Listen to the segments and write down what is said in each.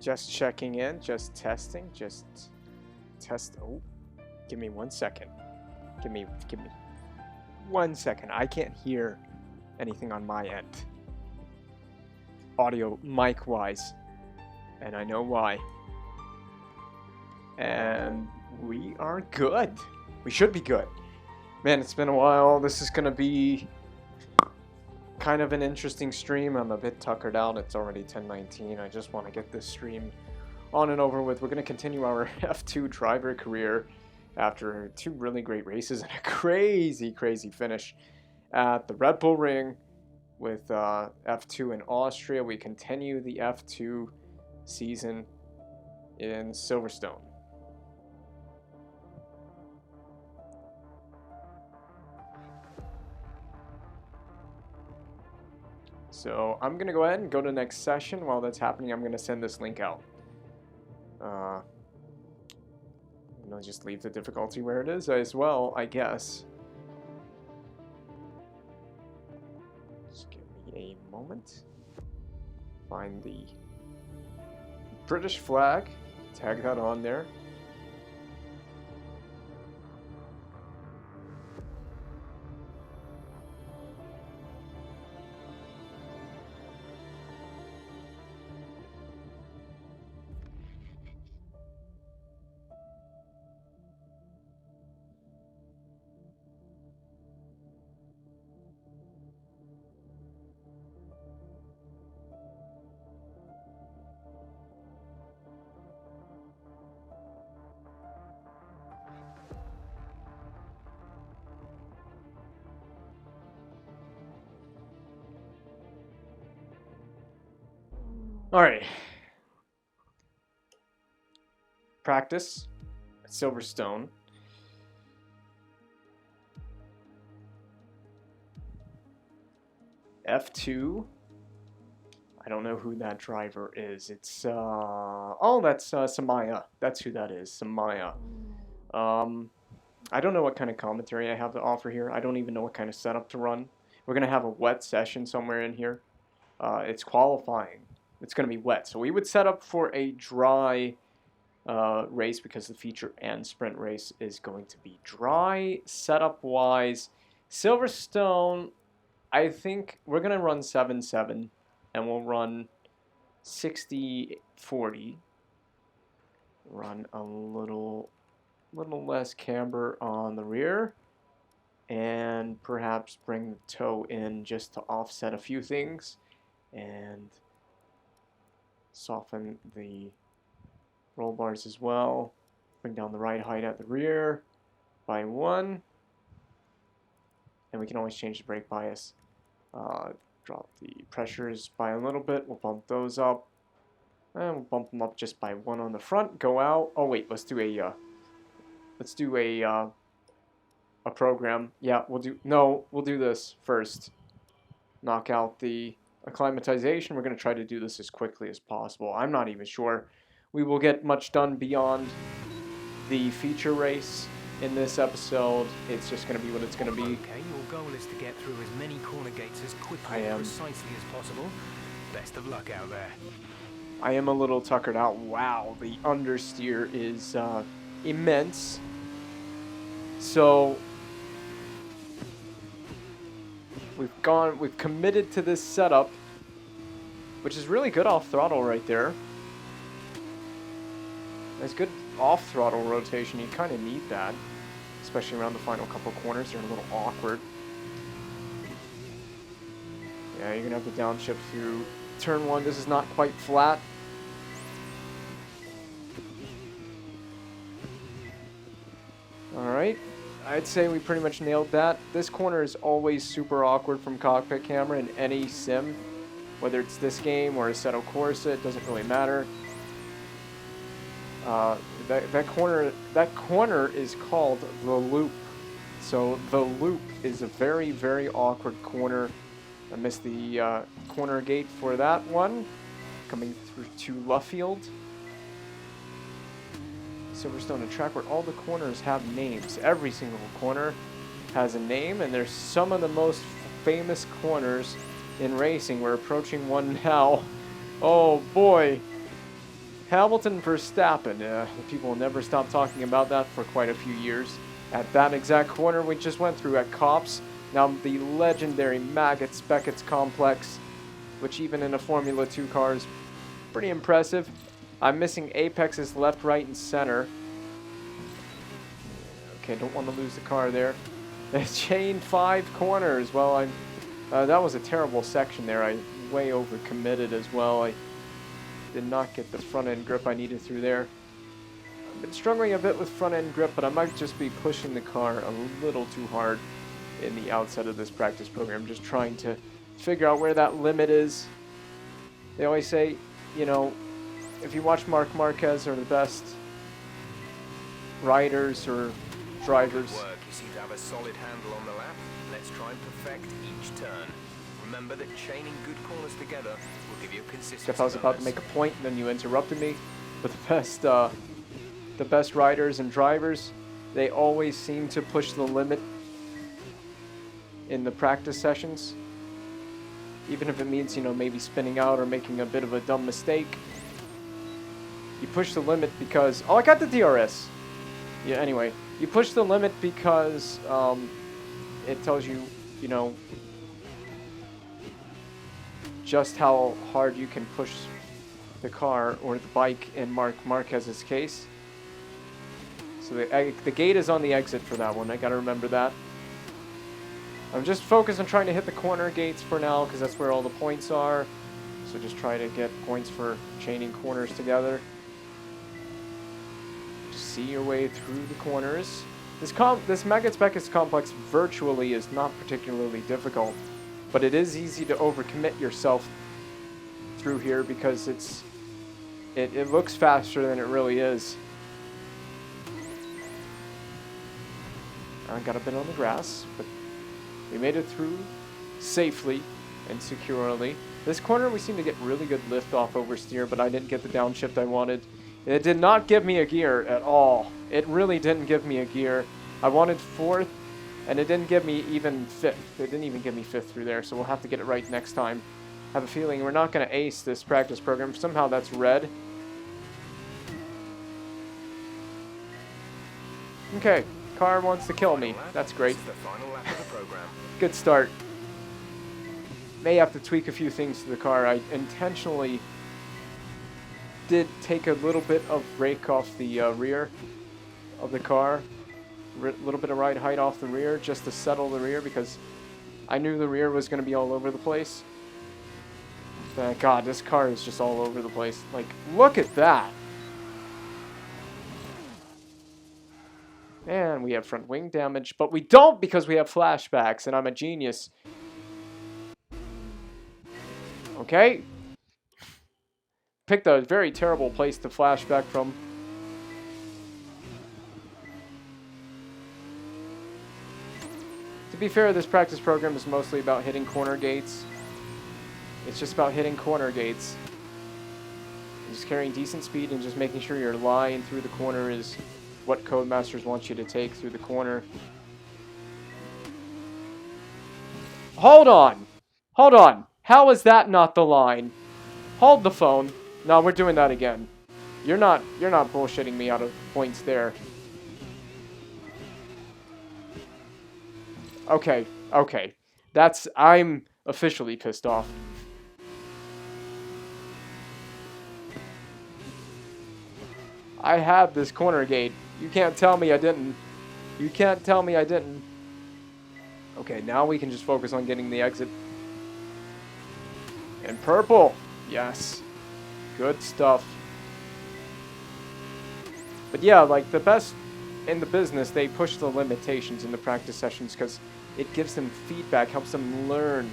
Just checking in, just testing, just test. Oh, give me 1 second. Give me 1 second. I can't hear anything on my end. Audio mic wise. And I know why. And we are good. We should be good. Man, it's been a while. This is going to be kind of an interesting stream. I'm a bit tuckered out. It's already 10:19. I just want to get this stream on and over with. We're going to continue our F2 driver career after 2 really great races and a crazy finish at the Red Bull Ring with F2 in Austria. We continue the F2 season in Silverstone. So I'm going to go ahead and go to the next session. While that's happening, I'm going to send this link out. I'm going to just leave the difficulty where it is as well, I guess. Just give me a moment. Find the British flag. Tag that on there. Alright. Practice at Silverstone. F2. I don't know who that driver is. It's oh, that's Samaya. That's who that is. Samaya. I don't know what kind of commentary I have to offer here. I don't even know what kind of setup to run. We're gonna have a wet session somewhere in here. It's qualifying. It's going to be wet. So we would set up for a dry race because the feature and sprint race is going to be dry. Setup-wise, Silverstone, I think we're going to run 7-7 and we'll run 60-40. Run a little less camber on the rear and perhaps bring the toe in just to offset a few things and soften the roll bars as well. Bring down the ride height at the rear by 1. And we can always change the brake bias. Drop the pressures by a little bit. We'll bump those up. And we'll bump them up just by 1 on the front. Go out. Oh wait, let's do a program. Yeah, we'll do this first. Knock out the acclimatization. We're going to try to do this as quickly as possible. I'm not even sure we will get much done beyond the feature race in this episode. It's just going to be what it's going to be. Okay, your goal is to get through as many corner gates as quickly and precisely as possible. Best of luck out there. I am a little tuckered out. Wow, the understeer is immense. So we've committed to this setup, which is really good off throttle right there. That's good off throttle rotation. You kind of need that, especially around the final couple corners. They're a little awkward. Yeah, you're gonna have to downshift through turn 1. This is not quite flat. All right. I'd say we pretty much nailed that. This corner is always super awkward from cockpit camera in any sim, whether it's this game or Assetto Corsa, it doesn't really matter. That corner is called the loop. So the loop is a very awkward corner. I missed the corner gate for that one. Coming through to Luffield. Silverstone, a track where all the corners have names. Every single corner has a name, and there's some of the most famous corners in racing. We're approaching one now. Oh boy. Hamilton Verstappen. People will never stop talking about that for quite a few years. At that exact corner we just went through at Copse, now the legendary Beckett's complex, which even in a Formula 2 car is pretty impressive. I'm missing apexes left, right, and center. Okay, don't want to lose the car there. It's chained 5 corners. Well, that was a terrible section there. I way over committed as well. I did not get the front end grip I needed through there. I've been struggling a bit with front end grip, but I might just be pushing the car a little too hard in the outset of this practice program. Just trying to figure out where that limit is. They always say, you know, if you watch Marc Marquez or the best riders or drivers. Good work. You seem to have a solid handle on the lap. Let's try and perfect each turn. Remember that chaining good corners together will give you a consistency. If I was about to make a point, and then you interrupted me. But the best riders and drivers, they always seem to push the limit in the practice sessions. Even if it means, you know, maybe spinning out or making a bit of a dumb mistake. You push the limit because... Oh, I got the DRS! Yeah, anyway. You push the limit because it tells you, you know, just how hard you can push the car or the bike in Marc Marquez's case. So the gate is on the exit for that one. I gotta remember that. I'm just focused on trying to hit the corner gates for now because that's where all the points are. So just try to get points for chaining corners together. Just see your way through the corners. This Beckett's complex virtually is not particularly difficult, but it is easy to overcommit yourself through here because it looks faster than it really is. I got a bit on the grass, but we made it through safely and securely. This corner we seem to get really good lift off oversteer, but I didn't get the downshift I wanted. It did not give me a gear at all. It really didn't give me a gear. I wanted 4th, and it didn't give me even 5th. It didn't even give me 5th through there, so we'll have to get it right next time. I have a feeling we're not going to ace this practice program. Somehow that's red. Okay, car wants to kill me. That's great. Good start. May have to tweak a few things to the car. I intentionally did take a little bit of brake off the rear of the car. A little bit of ride height off the rear just to settle the rear because I knew the rear was going to be all over the place. Thank God, this car is just all over the place. Like, look at that. And we have front wing damage, but we don't because we have flashbacks, and I'm a genius. Okay. Picked a very terrible place to flashback from. To be fair, this practice program is mostly about hitting corner gates. It's just about hitting corner gates. Just carrying decent speed and just making sure your line through the corner is what Codemasters want you to take through the corner. Hold on! Hold on! How is that not the line? Hold the phone. No, we're doing that again. You're not bullshitting me out of points there. Okay, okay. I'm officially pissed off. I had this corner gate. You can't tell me I didn't. You can't tell me I didn't. Okay, now we can just focus on getting the exit. And purple. Yes. Good stuff. But yeah, like the best in the business, they push the limitations in the practice sessions because it gives them feedback, helps them learn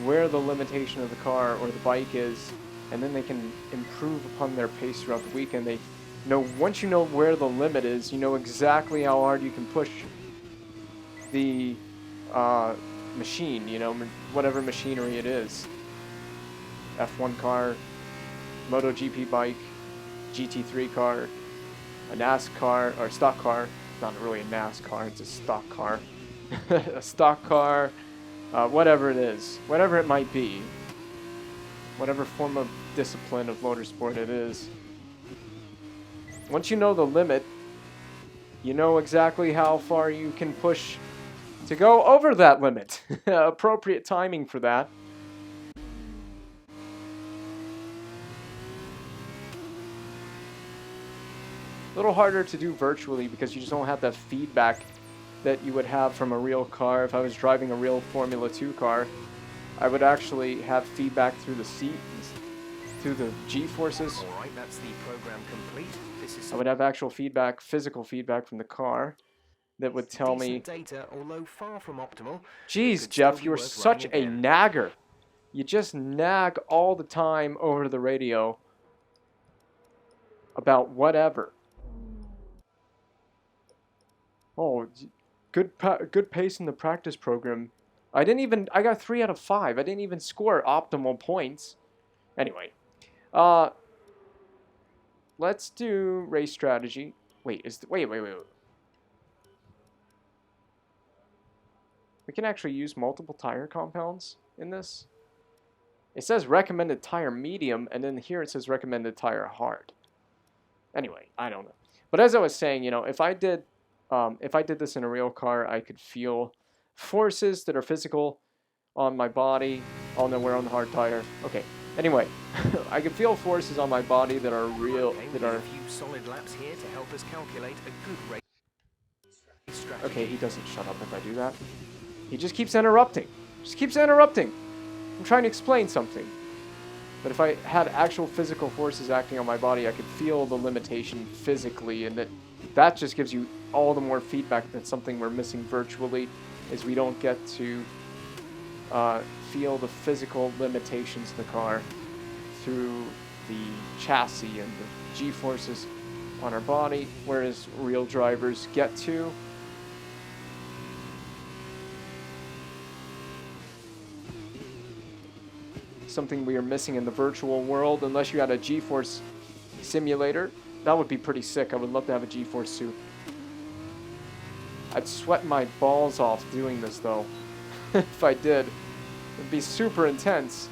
where the limitation of the car or the bike is, and then they can improve upon their pace throughout the weekend. They know once you know where the limit is, you know exactly how hard you can push the machine, you know, whatever machinery it is. F1 car, MotoGP bike, GT3 car, a NASCAR, or stock car. Not really a NASCAR, it's a stock car. A stock car, whatever it is, whatever it might be, whatever form of discipline of motorsport it is. once you know the limit, you know exactly how far you can push to go over that limit. Appropriate timing for that. A little harder to do virtually because you just don't have that feedback that you would have from a real car. If I was driving a real Formula 2 car, I would actually have feedback through the seat, through the G-forces. All right, that's the program complete. This is I would have actual feedback, physical feedback from the car that would tell me, data, although far from optimal. geez, Could Jeff, still be you are worth such running a again. nagger. You just nag all the time over the radio about whatever. Oh, good pace in the practice program. I got 3 out of 5. I didn't even score optimal points. Anyway, let's do race strategy. Wait, wait. We can actually use multiple tire compounds in this. It says recommended tire medium, and then here it says recommended tire hard. Anyway, I don't know. But as I was saying, you know, if I did this in a real car, I could feel forces that are physical on my body. Oh no, we're on the hard tire. Okay. Anyway, I can feel forces on my body that are real. Okay, That we are. have a few solid laps here to help us calculate a good race strategy. Okay, he doesn't shut up if I do that. He just keeps interrupting. Just keeps interrupting. I'm trying to explain something. But if I had actual physical forces acting on my body, I could feel the limitation physically, and that just gives you all the more feedback that something we're missing virtually is we don't get to feel the physical limitations of the car through the chassis and the G-forces on our body, whereas real drivers get to. Something we are missing in the virtual world, unless you had a G-force simulator. That would be pretty sick. I would love to have a G-force suit. I'd sweat my balls off doing this though. If I did, it'd be super intense.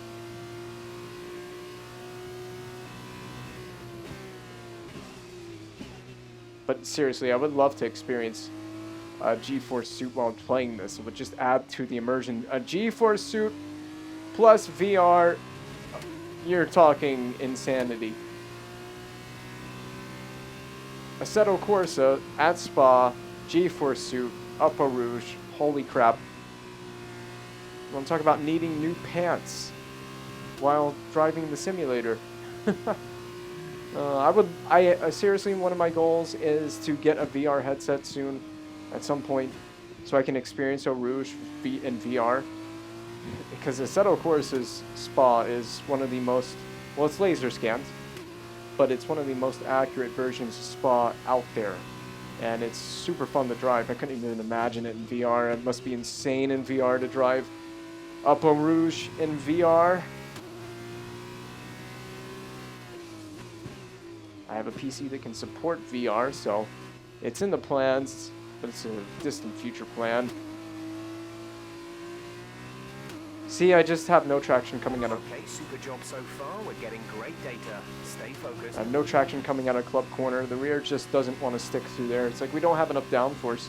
But seriously, I would love to experience a G-force suit while playing this. It would just add to the immersion. A G-force suit plus VR, you're talking insanity. Assetto Corsa at Spa, G-force suit, Upper Rouge, holy crap. I want to talk about needing new pants while driving the simulator. Seriously, one of my goals is to get a VR headset soon, at some point, so I can experience Eau Rouge in VR. Because Assetto Corsa's Spa is one of the most, well, it's laser scanned, but it's one of the most accurate versions of Spa out there. And it's super fun to drive. I couldn't even imagine it in VR. It must be insane in VR to drive up Eau Rouge in VR. I have a PC that can support VR, so it's in the plans, but it's a distant future plan. See, I just have no traction coming out of... Okay, super job so far. We're getting great data. Stay focused. I have no traction coming out of Club Corner. The rear just doesn't want to stick through there. It's like we don't have enough downforce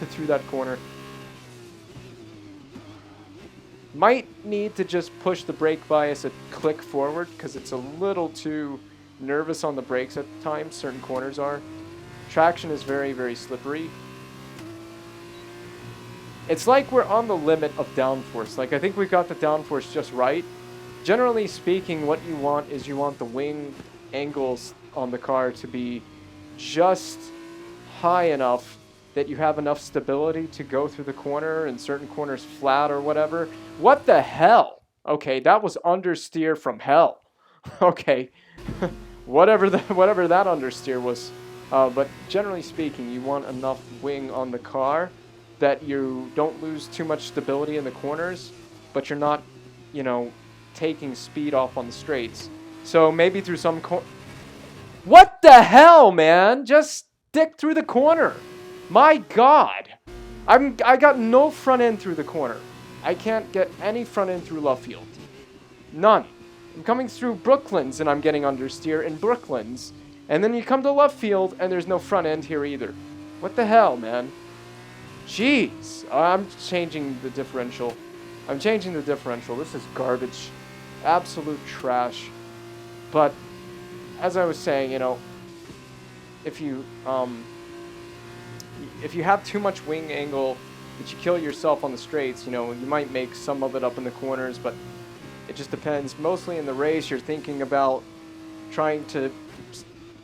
through that corner. Might need to just push the brake bias a click forward because it's a little too nervous on the brakes at times. Certain corners are. Traction is very, very slippery. It's like we're on the limit of downforce. Like, I think we've got the downforce just right. Generally speaking, what you want is you want the wing angles on the car to be just high enough that you have enough stability to go through the corner and certain corners flat or whatever. What the hell? Okay, that was understeer from hell. Okay, whatever that understeer was. But generally speaking, you want enough wing on the car that you don't lose too much stability in the corners, but you're not, you know, taking speed off on the straights. So maybe through some What the hell, man? Just stick through the corner. My God. I got no front end through the corner. I can't get any front end through left field. None. I'm coming through Brooklands and I'm getting understeer in Brooklands. And then you come to left field, and there's no front end here either. What the hell, man? Jeez. I'm changing the differential. This is garbage. Absolute trash. But, as I was saying, you know, if you have too much wing angle that you kill yourself on the straights, you know, you might make some of it up in the corners, but it just depends. Mostly in the race, you're thinking about trying to,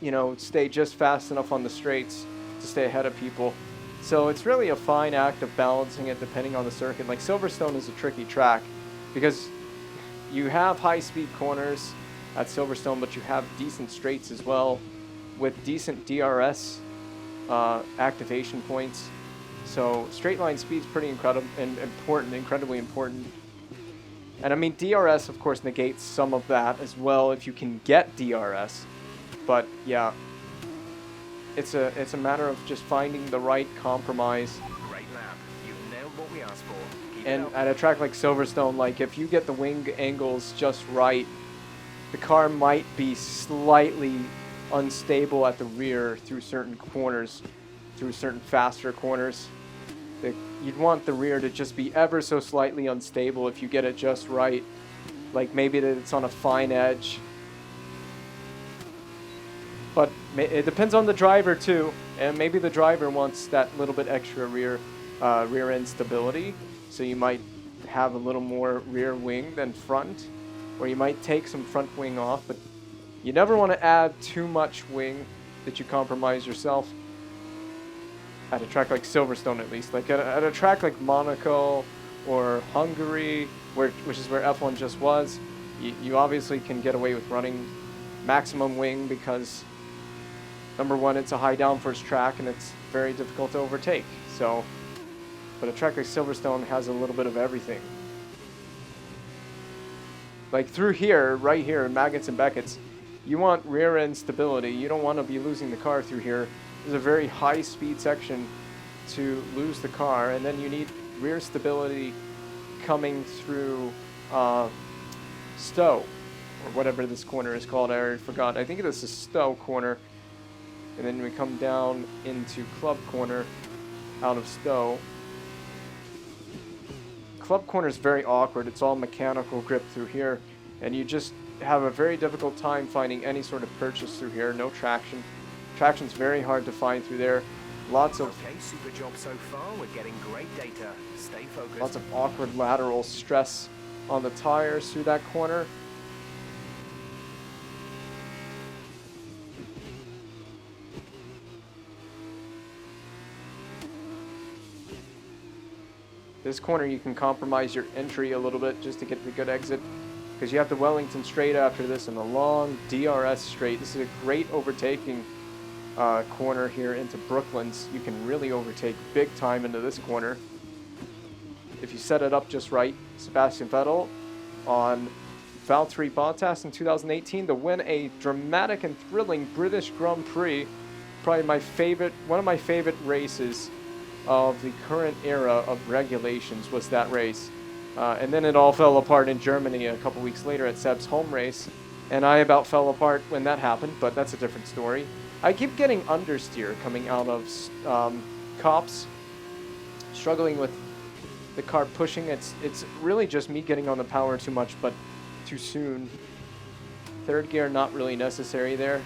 you know, stay just fast enough on the straights to stay ahead of people. So it's really a fine act of balancing it depending on the circuit. Like Silverstone is a tricky track because you have high-speed corners at Silverstone, but you have decent straights as well with decent DRS activation points. So straight line speed's pretty incredible and incredibly important. And I mean, DRS of course negates some of that as well if you can get DRS. But yeah, it's a matter of just finding the right compromise. Great lap. You've nailed what we asked for. Keep And it up. at a track like Silverstone, like if you get the wing angles just right, the car might be slightly unstable at the rear through certain corners, through certain faster corners. You'd want the rear to just be ever so slightly unstable if you get it just right. Like maybe that it's on a fine edge. But it depends on the driver too, and maybe the driver wants that little bit extra rear end stability. So you might have a little more rear wing than front, or you might take some front wing off, but you never want to add too much wing that you compromise yourself. At a track like Silverstone, at least. Like at a track like Monaco or Hungary, which is where F1 just was, you obviously can get away with running maximum wing because, number one, it's a high downforce track and it's very difficult to overtake. So, but a track like Silverstone has a little bit of everything. Like through here, right here in Maggots and Beckett's, you want rear end stability. You don't want to be losing the car through here. There's a very high speed section to lose the car, and then you need rear stability coming through Stowe, or whatever this corner is called. I already forgot. I think this is Stowe corner, and then we come down into Club Corner out of Stowe. Club Corner is very awkward. It's all mechanical grip through here, and you just have a very difficult time finding any sort of purchase through here. No traction. Traction's very hard to find through there. Lots of Okay, super job so far. We're getting great data. Stay focused. lots of awkward lateral stress on the tires through that corner. This corner you can compromise your entry a little bit just to get the good exit, because you have the Wellington straight after this and a long DRS straight. This is a great overtaking corner here into Brooklands. You can really overtake big time into this corner if you set it up just right. Sebastian Vettel on Valtteri Bottas in 2018 to win a dramatic and thrilling British Grand Prix. Probably one of my favorite races of the current era of regulations was that race. And then it all fell apart in Germany a couple weeks later at Seb's home race. And I about fell apart when that happened, but that's a different story. I keep getting understeer coming out of Cops, struggling with the car pushing. It's really just me getting on the power too much, but too soon. Third gear not really necessary there.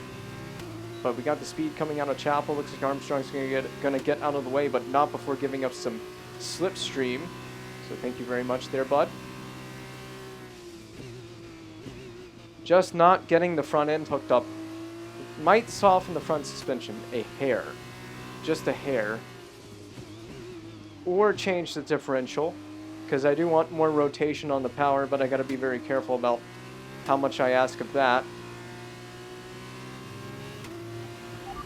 But we got the speed coming out of Chapel. Looks like Armstrong's gonna get out of the way, but not before giving up some slipstream. So thank you very much there, bud. Just not getting the front end hooked up might soften the front suspension a hair, just a hair, or change the differential, because I do want more rotation on the power, but I got to be very careful about how much I ask of that.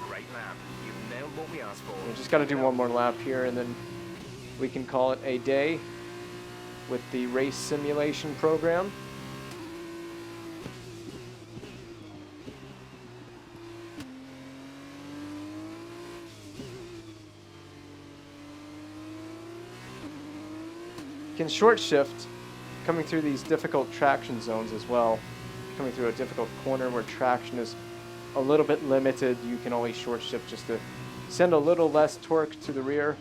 Great lap. You've nailed what we asked for. We just got to do one more lap here, and then we can call it a day with the race simulation program. Can short shift coming through these difficult traction zones as well. Coming through a difficult corner where traction is a little bit limited, you can always short shift just to send a little less torque to the rear.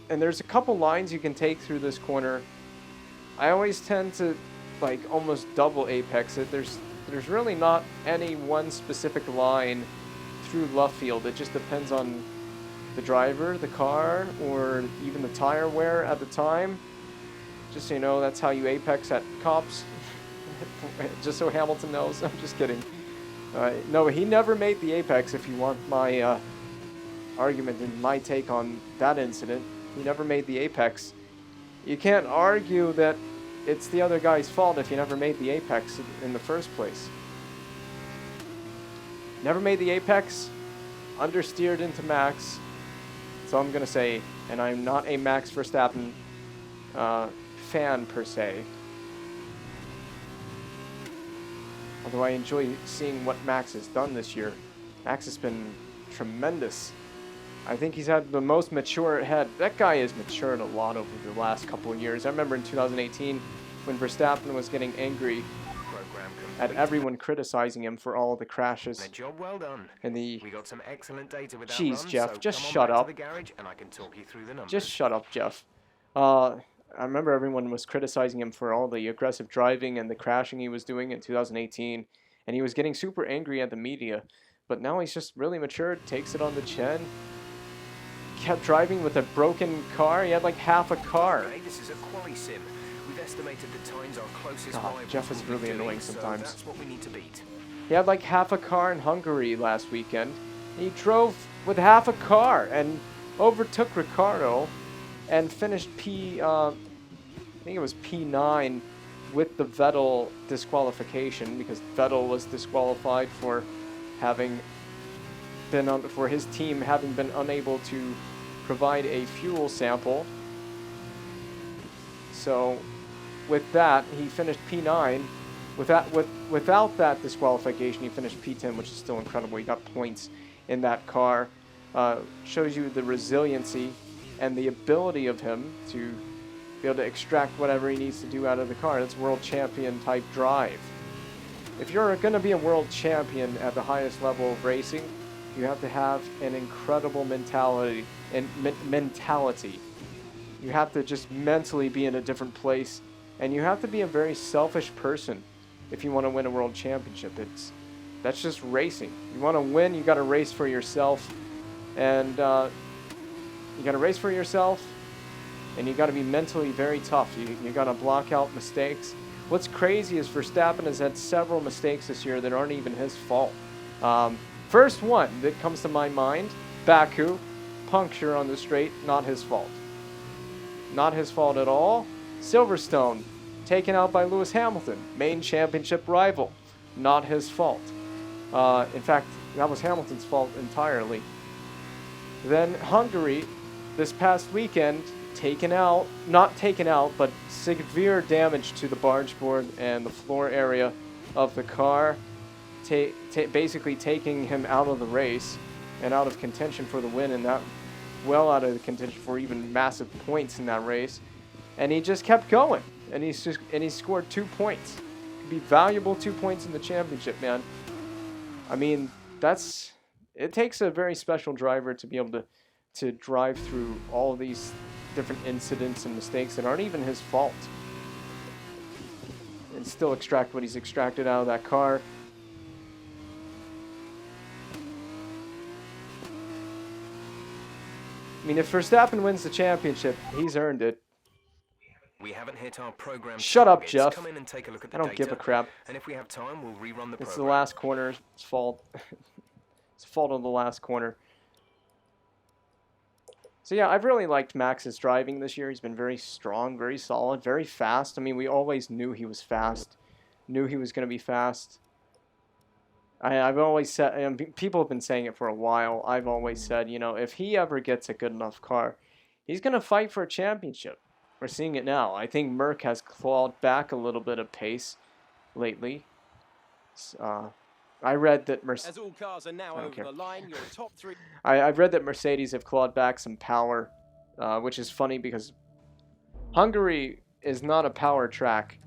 And there's a couple lines you can take through this corner. I always tend to like almost double apex it. There's really not any one specific line through left field. It just depends on the driver, the car, or even the tire wear at the time. Just so you know, that's how you apex at cops. Just so Hamilton knows. I'm just kidding. No, he never made the apex, if you want my argument and my take on that incident. He never made the apex. You can't argue that it's the other guy's fault if you never made the apex in the first place. Never made the apex, understeered into Max. That's all I'm going to say. And I'm not a Max Verstappen fan per se. Although I enjoy seeing what Max has done this year. Max has been tremendous. I think he's had the most mature head. That guy has matured a lot over the last couple of years. I remember in 2018 when Verstappen was getting angry at everyone criticizing him for all the crashes. Job well done. And the we got some excellent data with that Jeez, run, Jeff, so just come on shut back up. to the garage and I can talk you through the numbers. Just shut up, Jeff. I remember everyone was criticizing him for all the aggressive driving and the crashing he was doing in 2018, and he was getting super angry at the media. But now he's just really matured, takes it on the chin. Kept driving with a broken car. He had like half a car. Okay, this is a quali sim. We've estimated the times our closest God, rivals Jeff is will be really doing, annoying so sometimes. that's what we need to beat. He had like half a car in Hungary last weekend. He drove with half a car and overtook Ricciardo and finished I think it was P9 with the Vettel disqualification, because Vettel was disqualified for having been for his team having been unable to provide a fuel sample. So with that, he finished P9. Without that disqualification, he finished P10, which is still incredible. He got points in that car. Shows you the resiliency and the ability of him to be able to extract whatever he needs to do out of the car. That's world champion type drive. If you're going to be a world champion at the highest level of racing, you have to have an incredible mentality. You have to just mentally be in a different place, and you have to be a very selfish person if you want to win a world championship. That's just racing. You want to win, you got to race for yourself, and you got to race for yourself, and you got to be mentally very tough. You got to block out mistakes. What's crazy is Verstappen has had several mistakes this year that aren't even his fault. First one that comes to my mind, Baku, puncture on the straight, not his fault. Not his fault at all. Silverstone, taken out by Lewis Hamilton, main championship rival, not his fault. In fact, that was Hamilton's fault entirely. Then Hungary, this past weekend, not taken out, but severe damage to the barge board and the floor area of the car, basically taking him out of the race and out of contention for the win, and that well out of the contention for even massive points in that race. And he just kept going, and he scored 2 points. Could be valuable 2 points in the championship, man. I mean, it takes a very special driver to be able to drive through all of these different incidents and mistakes that aren't even his fault, and still extract what he's extracted out of that car. I mean, if Verstappen wins the championship, he's earned it. We haven't hit our program. Shut up, targets. Jeff. Come in and take a look at the I don't give a crap. And if we have time, we'll rerun the It's program. the last corner. It's fault. It's the fault of the last corner. So yeah, I've really liked Max's driving this year. He's been very strong, very solid, very fast. I mean, we always knew he was fast. Knew he was going to be fast. I've always said, and people have been saying it for a while, I've always said, you know, if he ever gets a good enough car, he's going to fight for a championship. We're seeing it now. I think Merck has clawed back a little bit of pace lately. I read that As all cars are now over the line, your top three. I've read that Mercedes have clawed back some power, which is funny because Hungary is not a power track.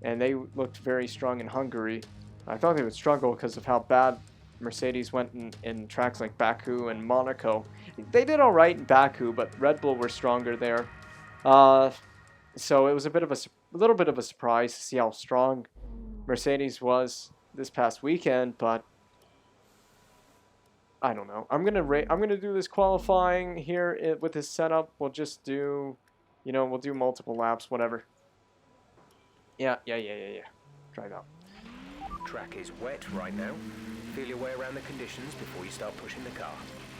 and they looked very strong in Hungary. I thought they would struggle because of how bad Mercedes went in tracks like Baku and Monaco. They did all right in Baku, but Red Bull were stronger there. So it was a little bit of a surprise to see how strong Mercedes was this past weekend, but I don't know. I'm gonna do this qualifying here with this setup. We'll just do, we'll do multiple laps, whatever. Yeah. Try it out. Track is wet right now. Feel your way around the conditions before you start pushing the car.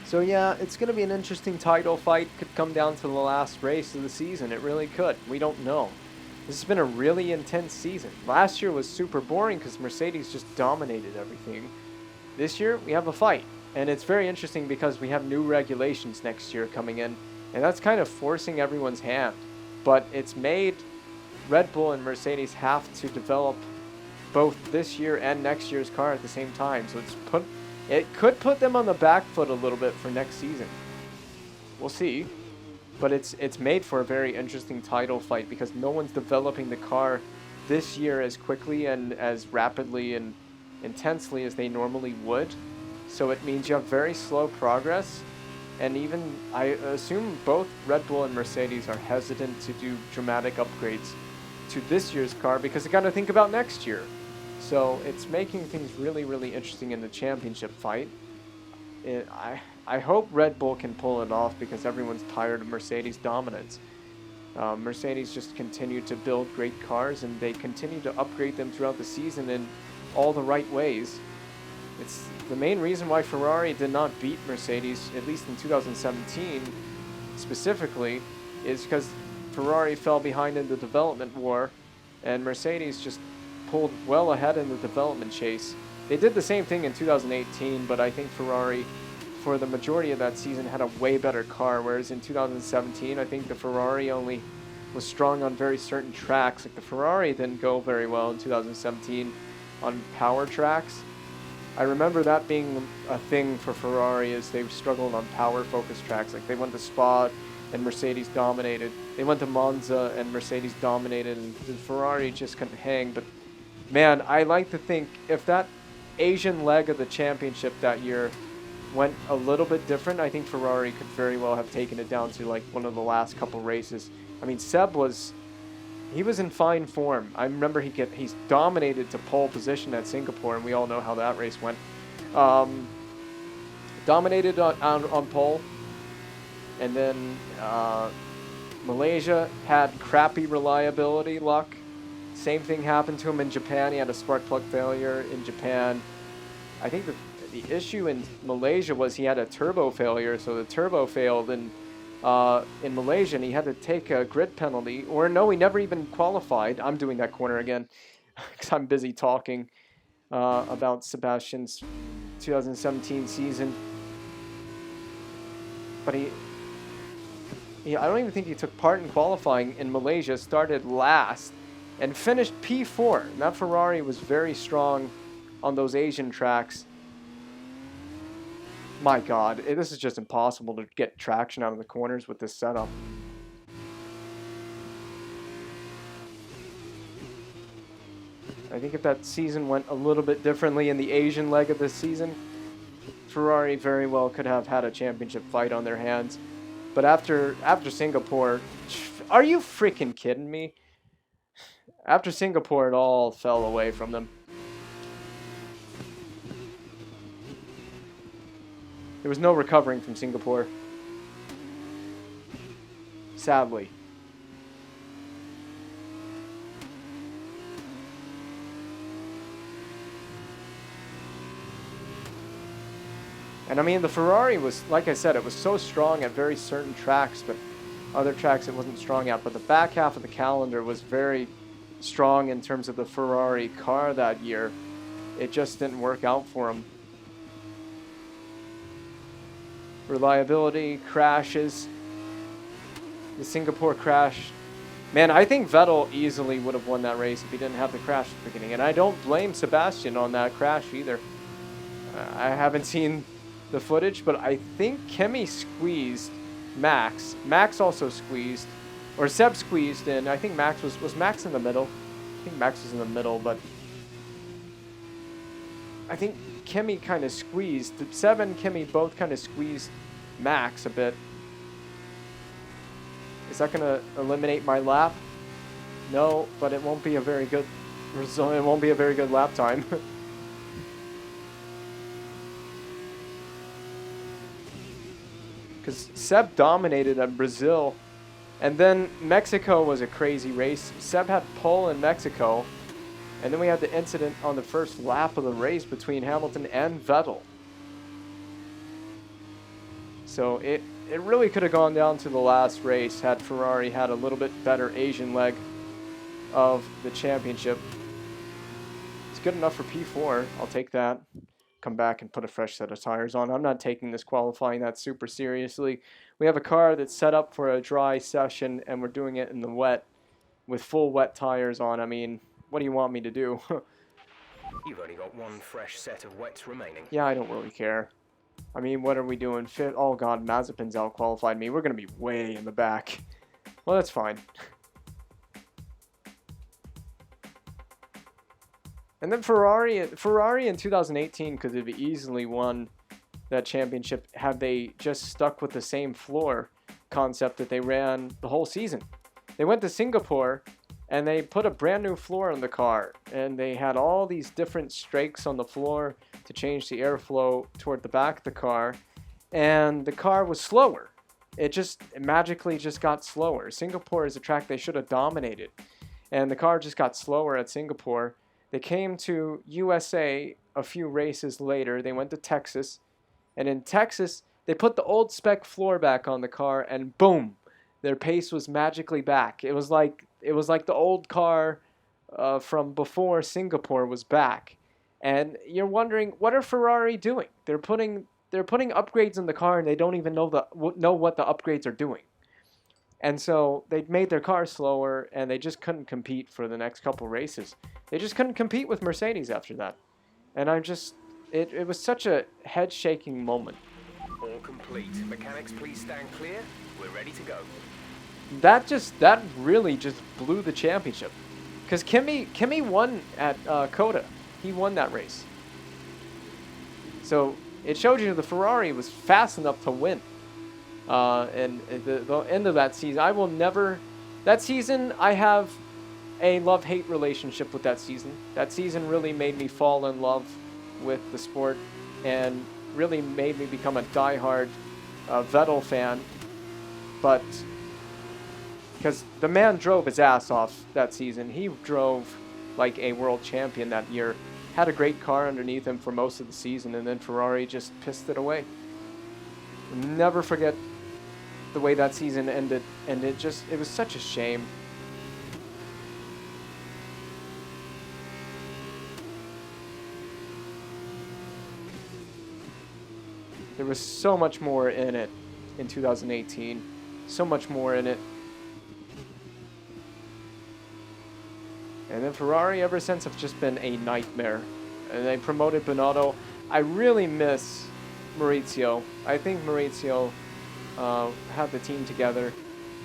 So yeah, it's going to be an interesting title fight. Could come down to the last race of the season. It really could. We don't know. This has been a really intense season. Last year was super boring because Mercedes just dominated everything. This year, we have a fight. And it's very interesting because we have new regulations next year coming in. And that's kind of forcing everyone's hand. But it's made Red Bull and Mercedes have to develop both this year and next year's car at the same time. So it could put them on the back foot a little bit for next season. We'll see. But it's made for a very interesting title fight because no one's developing the car this year as quickly and as rapidly and intensely as they normally would. So it means you have very slow progress. And even, I assume both Red Bull and Mercedes are hesitant to do dramatic upgrades to this year's car because they got to think about next year. So it's making things really, really interesting in the championship fight. I hope Red Bull can pull it off because everyone's tired of Mercedes' dominance. Mercedes just continue to build great cars and they continue to upgrade them throughout the season in all the right ways. It's the main reason why Ferrari did not beat Mercedes, at least in 2017 specifically, is because Ferrari fell behind in the development war and Mercedes just pulled well ahead in the development chase. They did the same thing in 2018, but I think Ferrari, for the majority of that season, had a way better car, whereas in 2017, I think the Ferrari only was strong on very certain tracks. Like the Ferrari didn't go very well in 2017 on power tracks. I remember that being a thing for Ferrari, is they struggled on power-focused tracks. Like they went to Spa and Mercedes dominated. They went to Monza and Mercedes dominated, and the Ferrari just couldn't hang. But man, I like to think if that Asian leg of the championship that year went a little bit different, I think Ferrari could very well have taken it down to like one of the last couple races. I mean, Seb was in fine form. I remember he's dominated to pole position at Singapore, and we all know how that race went. Dominated on pole, and then Malaysia had crappy reliability luck. Same thing happened to him in Japan. He had a spark plug failure in Japan. I think the issue in Malaysia was he had a turbo failure, so the turbo failed in Malaysia, and he had to take a grid penalty. Or no, he never even qualified. I'm doing that corner again because I'm busy talking about Sebastian's 2017 season. But I don't even think he took part in qualifying in Malaysia, started last, and finished P4. And that Ferrari was very strong on those Asian tracks. My God, this is just impossible to get traction out of the corners with this setup. I think if that season went a little bit differently in the Asian leg of this season, Ferrari very well could have had a championship fight on their hands. But after Singapore, are you freaking kidding me? After Singapore, it all fell away from them. There was no recovering from Singapore. Sadly. And I mean, the Ferrari was, like I said, it was so strong at very certain tracks, but other tracks it wasn't strong at. But the back half of the calendar was very strong in terms of the Ferrari car that year. It just didn't work out for them. Reliability, crashes. The Singapore crash. Man, I think Vettel easily would have won that race if he didn't have the crash at the beginning. And I don't blame Sebastian on that crash either. I haven't seen the footage, but I think Kimi squeezed Max. Max also squeezed, or Seb squeezed in. I think Max was Max in the middle. think Max was in the middle, but I think Kimi kind of squeezed. Seb and Kimi both kind of squeezed Max a bit. Is that going to eliminate my lap? No, but it won't be a very good result. It won't be a very good lap time. Because Seb dominated at Brazil. And then Mexico was a crazy race. Seb had pole in Mexico. And then we had the incident on the first lap of the race between Hamilton and Vettel. So it really could have gone down to the last race had Ferrari had a little bit better Asian leg of the championship. It's good enough for P4. I'll take that. Come back and put a fresh set of tires on. I'm not taking this qualifying that super seriously. We have a car that's set up for a dry session, and we're doing it in the wet with full wet tires on. I mean, what do you want me to do? You've only got one fresh set of wets remaining. Yeah, I don't really care. I mean, what are we doing? Oh god, Mazepin's out-qualified me. We're going to be way in the back. Well, that's fine. And then Ferrari in 2018 could have easily won that championship had they just stuck with the same floor concept that they ran the whole season. They went to Singapore and they put a brand new floor on the car, and they had all these different strakes on the floor to change the airflow toward the back of the car, and the car was slower. It magically just got slower. Singapore is a track they should have dominated, and the car just got slower at Singapore. They came to USA a few races later. They went to Texas, and in Texas, they put the old spec floor back on the car, and boom, their pace was magically back. It was like the old car from before Singapore was back. And you're wondering, what are Ferrari doing? They're putting upgrades in the car, and they don't even know what the upgrades are doing. And so they made their car slower, and they just couldn't compete for the next couple races. They just couldn't compete with Mercedes after that. And it was such a head-shaking moment. All complete. Mechanics, please stand clear. We're ready to go. That really just blew the championship. Because Kimi won at Coda. He won that race. So it showed you the Ferrari was fast enough to win. And the end of that season, that season, I have a love-hate relationship with that season. That season really made me fall in love with the sport and really made me become a diehard Vettel fan. But because the man drove his ass off that season. He drove like a world champion that year. Had a great car underneath him for most of the season, and then Ferrari just pissed it away. Never forget the way that season ended, and it was such a shame. There was so much more in it in 2018. So much more in it. And then Ferrari ever since have just been a nightmare. And they promoted Binotto. I really miss Maurizio. I think Maurizio had the team together.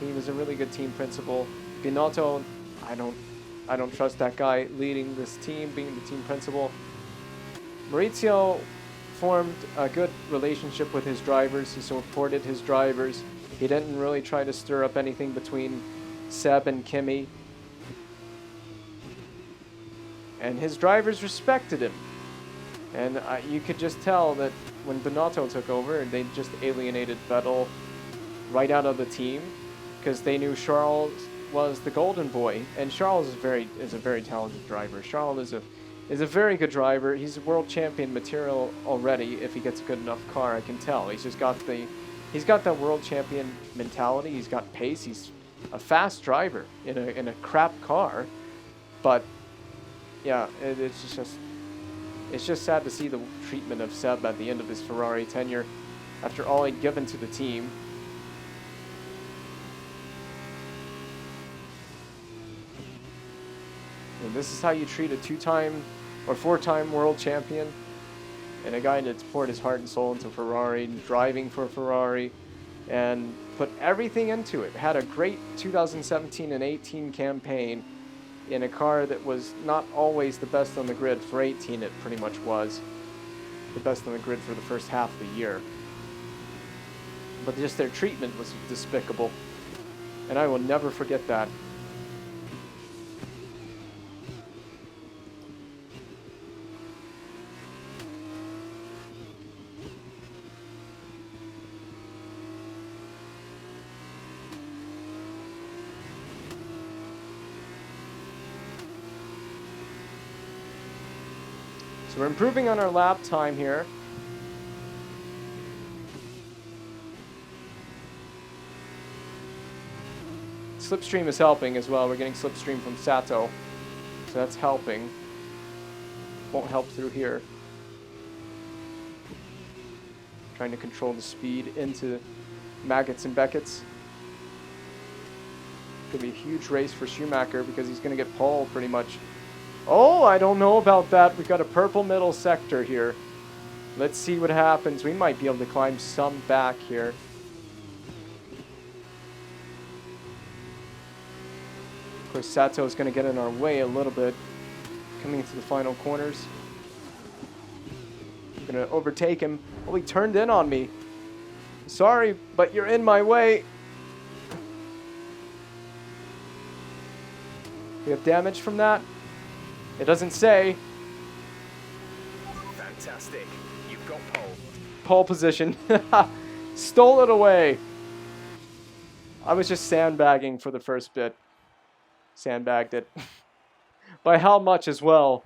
He was a really good team principal. Binotto, I don't trust that guy leading this team, being the team principal. Maurizio formed a good relationship with his drivers. He supported his drivers. He didn't really try to stir up anything between Seb and Kimi. And his drivers respected him. And you could just tell that when Binotto took over, they just alienated Vettel right out of the team because they knew Charles was the golden boy. And Charles is a very talented driver. Charles is a very good driver. He's world champion material already if he gets a good enough car. I can tell. He's got that world champion mentality. He's got pace. He's a fast driver in a crap car. But yeah, it's just sad to see the treatment of Seb at the end of his Ferrari tenure after all he'd given to the team. And this is how you treat a 2-time or 4-time world champion and a guy that's poured his heart and soul into Ferrari, driving for Ferrari, and put everything into it. Had a great 2017 and 18 campaign in a car that was not always the best on the grid. For 18, it pretty much was the best on the grid for the first half of the year. But just their treatment was despicable. And I will never forget that. So we're improving on our lap time here. Slipstream is helping as well. We're getting slipstream from Sato. So that's helping. Won't help through here. Trying to control the speed into Maggots and Beckett's. It's going to be a huge race for Schumacher because he's going to get pole pretty much. Oh, I don't know about that. We've got a purple middle sector here. Let's see what happens. We might be able to climb some back here. Of course, Sato is going to get in our way a little bit. Coming into the final corners. I'm going to overtake him. Oh, he turned in on me. Sorry, but you're in my way. We have damage from that? It doesn't say. Fantastic. You've got pole. Pole position. Stole it away. I was just sandbagging for the first bit. Sandbagged it. By how much as well?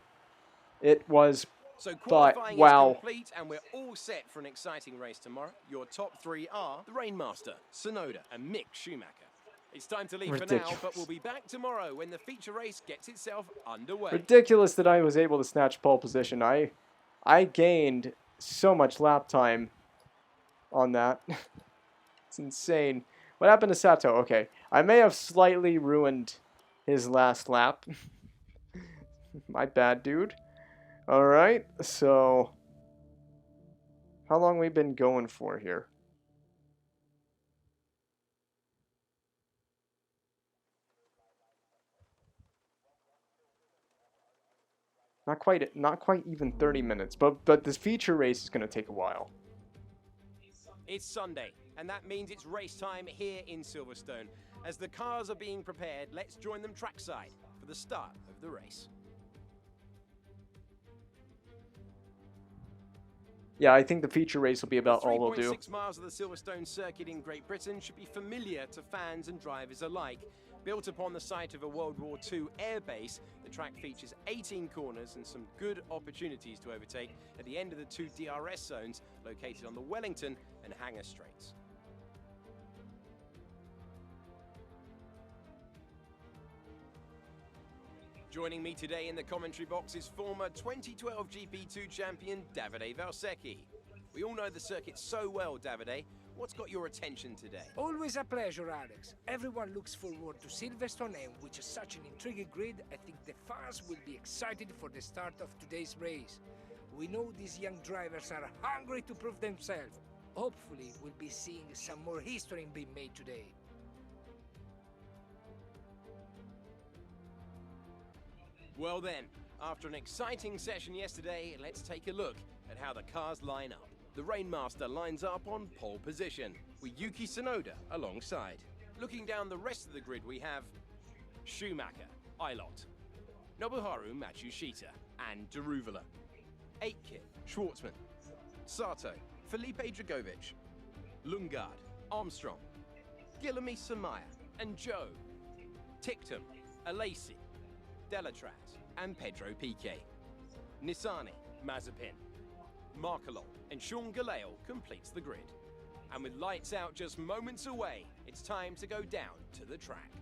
It was... So qualifying wow. is complete, and we're all set for an exciting race tomorrow. Your top three are the Rainmaster, Sonoda, and Mick Schumacher. It's time to leave Ridiculous. for now, but we'll be back tomorrow when the feature race gets itself underway. Ridiculous that I was able to snatch pole position. I gained so much lap time on that. It's insane. What happened to Sato? Okay. I may have slightly ruined his last lap. My bad, dude. Alright, so... how long we been going for here? Not quite even 30 minutes, but this feature race is going to take a while. It's Sunday, and that means it's race time here in Silverstone. As the cars are being prepared, let's join them trackside for the start of the race. Yeah, I think the feature race will be about The all we'll do. 3.6 miles of the Silverstone circuit in Great Britain should be familiar to fans and drivers alike. Built upon the site of a World War II airbase, the track features 18 corners and some good opportunities to overtake at the end of the two DRS zones located on the Wellington and Hanger Straights. Joining me today in the commentary box is former 2012 GP2 champion Davide Valsecchi. We all know the circuit so well, Davide. What's got your attention today? Always a pleasure, Alex. Everyone looks forward to Silverstone, and with such an intriguing grid, I think the fans will be excited for the start of today's race. We know these young drivers are hungry to prove themselves. Hopefully, we'll be seeing some more history being made today. Well then, after an exciting session yesterday, let's take a look at how the cars line up. The Rainmaster lines up on pole position, with Yuki Tsunoda alongside. Looking down the rest of the grid, we have Schumacher, Eilert, Nobuharu Matsushita, and Deruvula. Aitken, Schwartzman, Sato, Felipe Dragovic, Lundgaard, Armstrong, Guilherme Samaya, and Joe, Tictum, Alesi, Delatraz, and Pedro Piquet. Nissani, Mazepin, Markelot, and Sean Galeo completes the grid. And with lights out just moments away, it's time to go down to the track.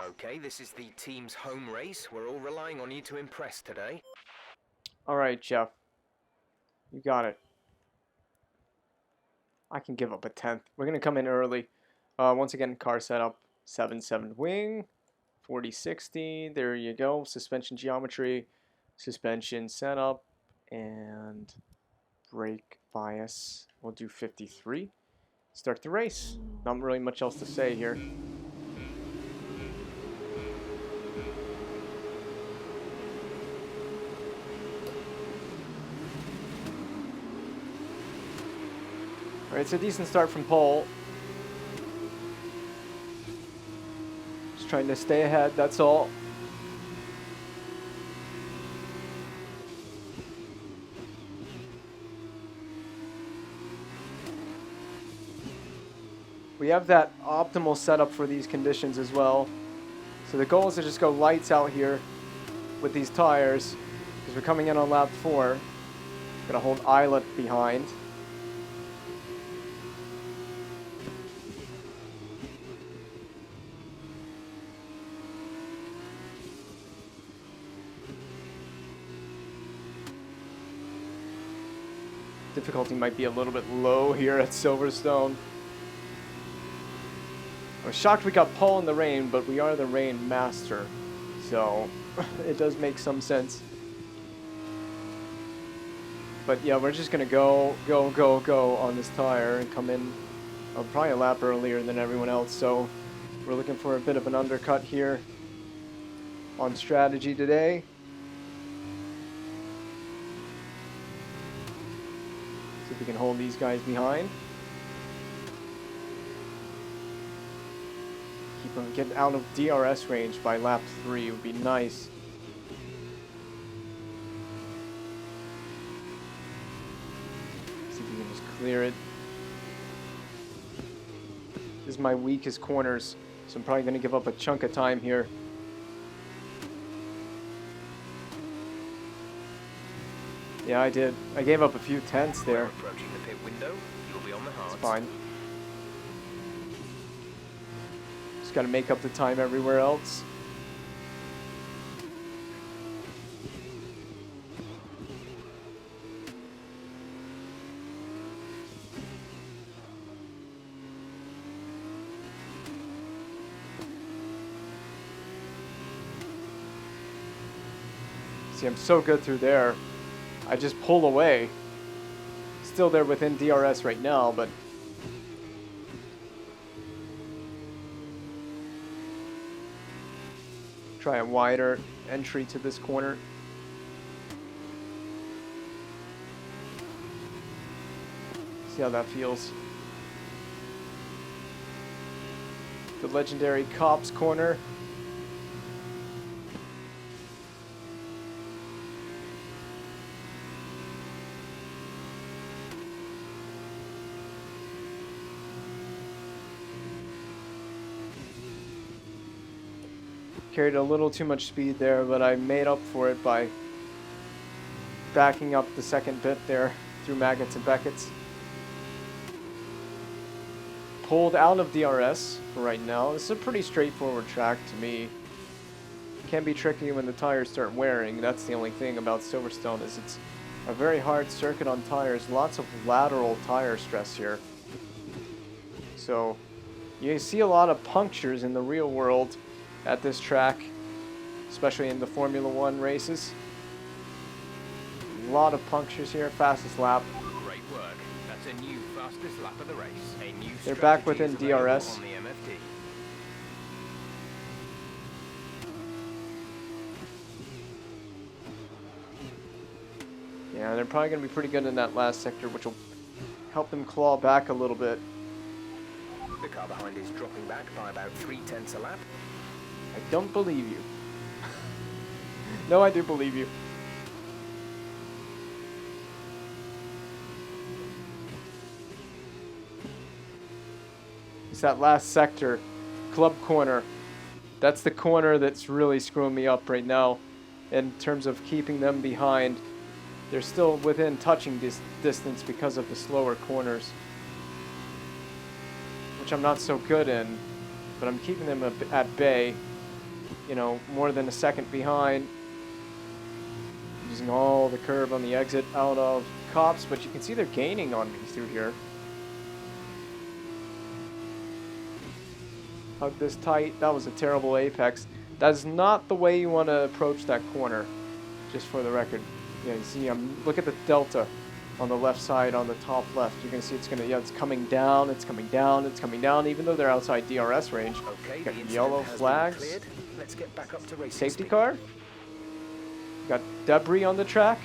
Okay, this is the team's home race. We're all relying on you to impress today. Alright, Jeff. You got it. I can give up a 10th. We're going to come in early. Once again, car setup, 7/7 wing, 40/60. There you go. Suspension geometry, suspension setup, and brake bias. We'll do 53. Start the race. Not really much else to say here. Alright, it's a decent start from pole. Just trying to stay ahead, that's all. We have that optimal setup for these conditions as well. So the goal is to just go lights out here with these tires because we're coming in on lap 4. Gonna hold eyelet behind. Difficulty might be a little bit low here at Silverstone. I was shocked we got pole in the rain, but we are the rain master, so it does make some sense. But yeah, we're just gonna go on this tire and come in probably a lap earlier than everyone else, so we're looking for a bit of an undercut here on strategy today. See if we can hold these guys behind. Keep them get out of DRS range by lap 3 would be nice. See if we can just clear it. This is my weakest corners, so I'm probably going to give up a chunk of time here. Yeah, I did. I gave up a few tenths there. Approaching the pit window, you'll be on the hards. It's fine. Just got to make up the time everywhere else. See, I'm so good through there. I just pull away. Still there within DRS right now, but try a wider entry to this corner. See how that feels. The legendary Cops corner. Carried a little too much speed there, but I made up for it by backing up the second bit there through Maggots and Beckett's. Pulled out of DRS for right now. This is a pretty straightforward track to me. It can be tricky when the tires start wearing. That's the only thing about Silverstone is it's a very hard circuit on tires. Lots of lateral tire stress here. So you see a lot of punctures in the real world at this track, especially in the Formula 1 races. A lot of punctures here, fastest lap. Great work. That's a new fastest lap of the race. A new They're back strategy within is available DRS. on the MFD. Yeah, they're probably going to be pretty good in that last sector, which will help them claw back a little bit. The car behind is dropping back by about 0.3 a lap. I don't believe you. No, I do believe you. It's that last sector, club corner. That's the corner that's really screwing me up right now in terms of keeping them behind. They're still within touching distance because of the slower corners, which I'm not so good in, but I'm keeping them at bay. You know, more than a second behind. Using all the curb on the exit out of Cops, but you can see they're gaining on me through here. Hug this tight. That was a terrible apex. That is not the way you want to approach that corner, just for the record. Yeah, you see, look at the delta on the left side, on the top left. You're gonna see it's coming down, it's coming down, it's coming down, even though they're outside DRS range. Okay, Got the yellow incident has been flags. cleared. Let's get back up to racing Safety speed. car. Got debris on the track.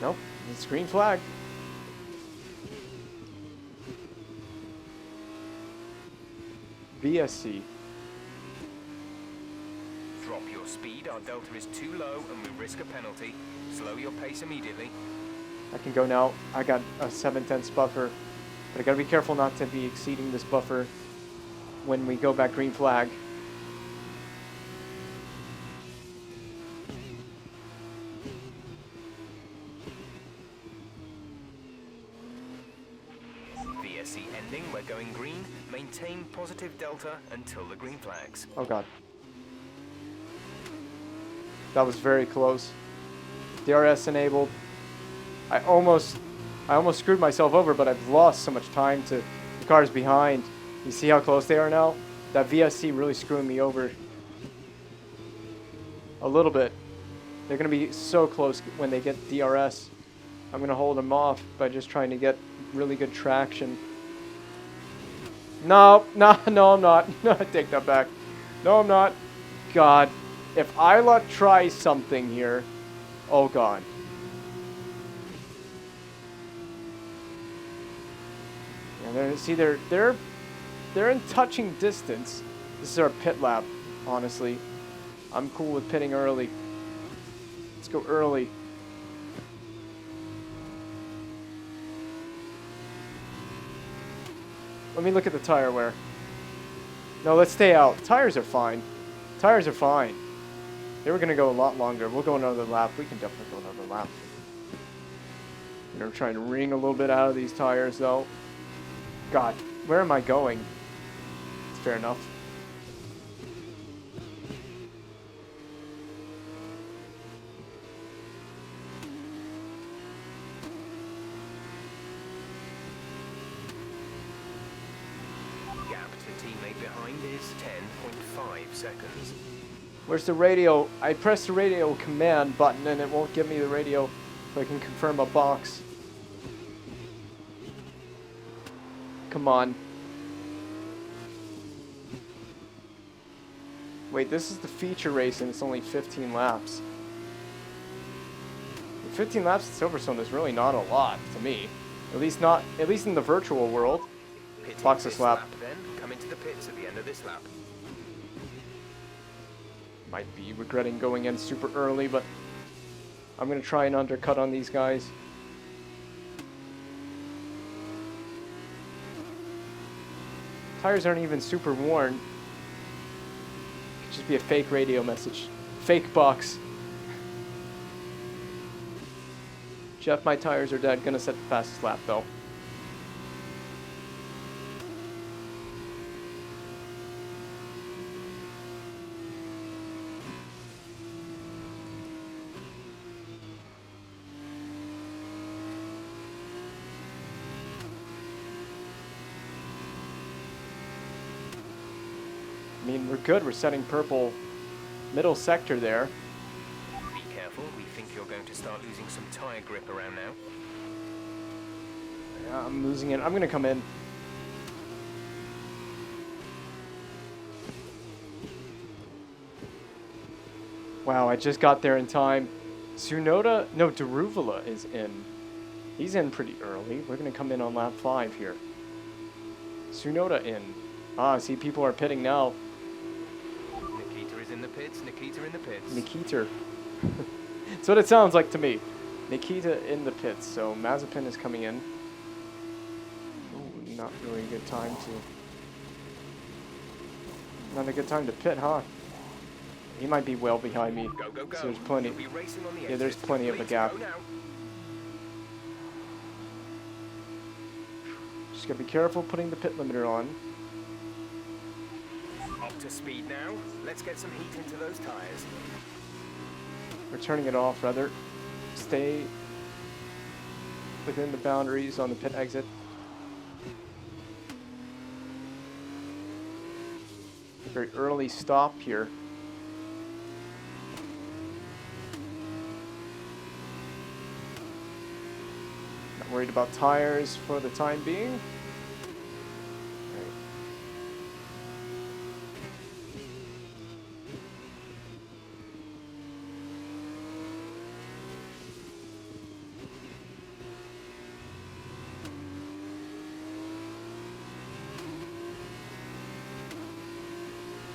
Nope, it's green flag. VSC. Drop your speed, our delta is too low and we risk a penalty. Slow your pace immediately. I can go now. I got a 7/10 buffer, but I gotta be careful not to be exceeding this buffer when we go back green flag. VSC ending, we're going green. Maintain positive delta until the green flags. Oh god. That was very close. DRS enabled. I almost screwed myself over, but I've lost so much time to the cars behind. You see how close they are now? That VSC really screwing me over a little bit. They're going to be so close when they get DRS. I'm going to hold them off by just trying to get really good traction. No, I'm not. No, I take that back. No, I'm not. God, if Isla tries something here, oh god. Yeah, see, they're in touching distance. This is our pit lap, honestly. I'm cool with pitting early. Let's go early. Let me look at the tire wear. No, let's stay out. Tires are fine. Tires are fine. They were going to go a lot longer. We'll go another lap. We can definitely go another lap. We're trying to wring a little bit out of these tires, though. God, where am I going? It's fair enough. Gap to teammate behind is 10.5 seconds. Where's the radio? I pressed the radio command button and it won't give me the radio so I can confirm a box. Come on. Wait, this is the feature race and it's only 15 laps. 15 laps at Silverstone is really not a lot to me. At least in the virtual world. Pitting Box this this lap. Then come into the pits at the end of this lap. Might be regretting going in super early, but I'm gonna try and undercut on these guys. Tires aren't even super worn. Could just be a fake radio message. Fake box. Jeff, my tires are dead. Gonna set the fastest lap though. I mean, we're good. We're setting purple middle sector there. Be careful, we think you're going to start losing some tire grip around now. Yeah, I'm losing it. I'm going to come in. Wow, I just got there in time. Tsunoda, no, Daruvula is in. He's in pretty early. We're going to come in on lap 5 here. Tsunoda in. Ah, see, people are pitting now. Nikita is in the pits, Nikita in the pits. Nikita. That's what it sounds like to me. Nikita in the pits. So Mazepin is coming in. Ooh, not really a good time to... Not a good time to pit, huh? He might be well behind me. Go, go, go. So there's plenty. You'll be racing on the Yeah, there's exit. plenty of a Please gap. go now. Just gotta be careful putting the pit limiter on. Up to speed now. Let's get some heat into those tires. We're turning it off, rather. Stay within the boundaries on the pit exit. Very early stop here. Not worried about tires for the time being.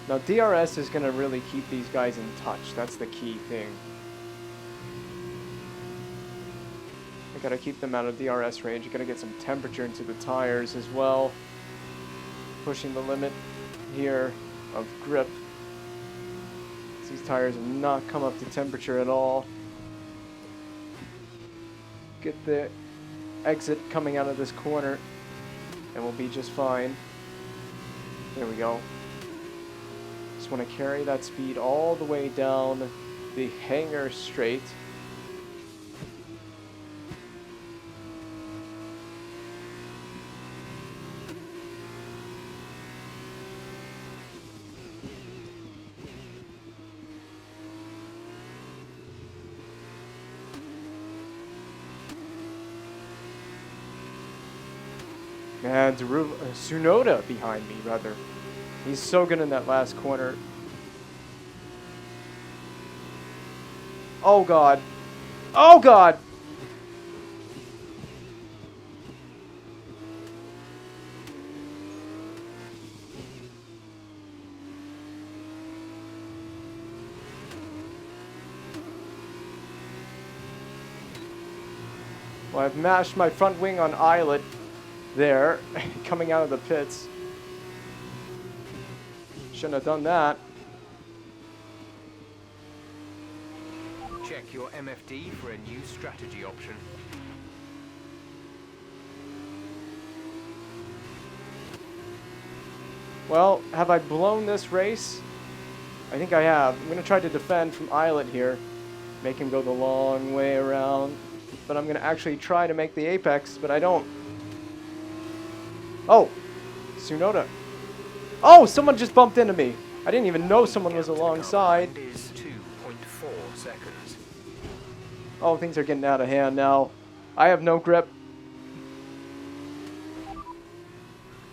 Now DRS is going to really keep these guys in touch. That's the key thing. I got to keep them out of DRS range. You got to get some temperature into the tires as well. Pushing the limit here of grip. These tires have not come up to temperature at all. Get the exit coming out of this corner and we'll be just fine. There we go. Just want to carry that speed all the way down the hangar straight. And Tsunoda behind me, rather. He's so good in that last corner. Oh, God. Oh, God! Well, I've mashed my front wing on eyelet there, coming out of the pits. Shouldn't have done that. Check your MFD for a new strategy option. Well, have I blown this race? I think I have. I'm going to try to defend from eyelet here. Make him go the long way around. But I'm going to actually try to make the apex, but I don't. Oh! Tsunoda. Oh! Someone just bumped into me. I didn't even know someone was alongside. Is 2.4 seconds. Oh, things are getting out of hand now. I have no grip.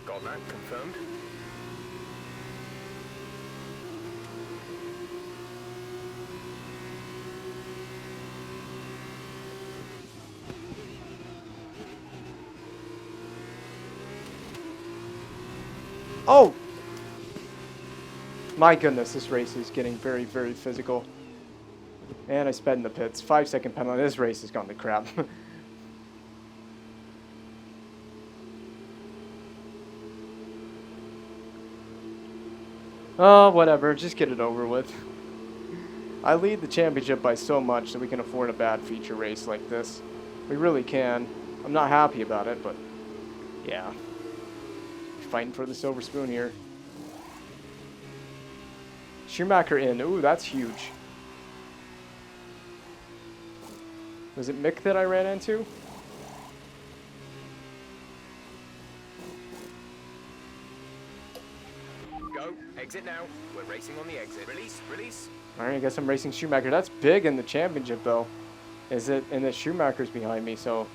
Got that confirmed. Oh! My goodness, this race is getting very, very physical. And I sped in the pits. 5-second penalty. This race has gone to crap. Oh, whatever. Just get it over with. I lead the championship by so much that we can afford a bad feature race like this. We really can. I'm not happy about it, but yeah. Fighting for the silver spoon here. Schumacher in. Ooh, that's huge. Was it Mick that I ran into? Go. Exit now. We're racing on the exit. Release. Release. Alright, I guess I'm racing Schumacher. That's big in the championship, though. Is it? And the Schumacher's behind me, so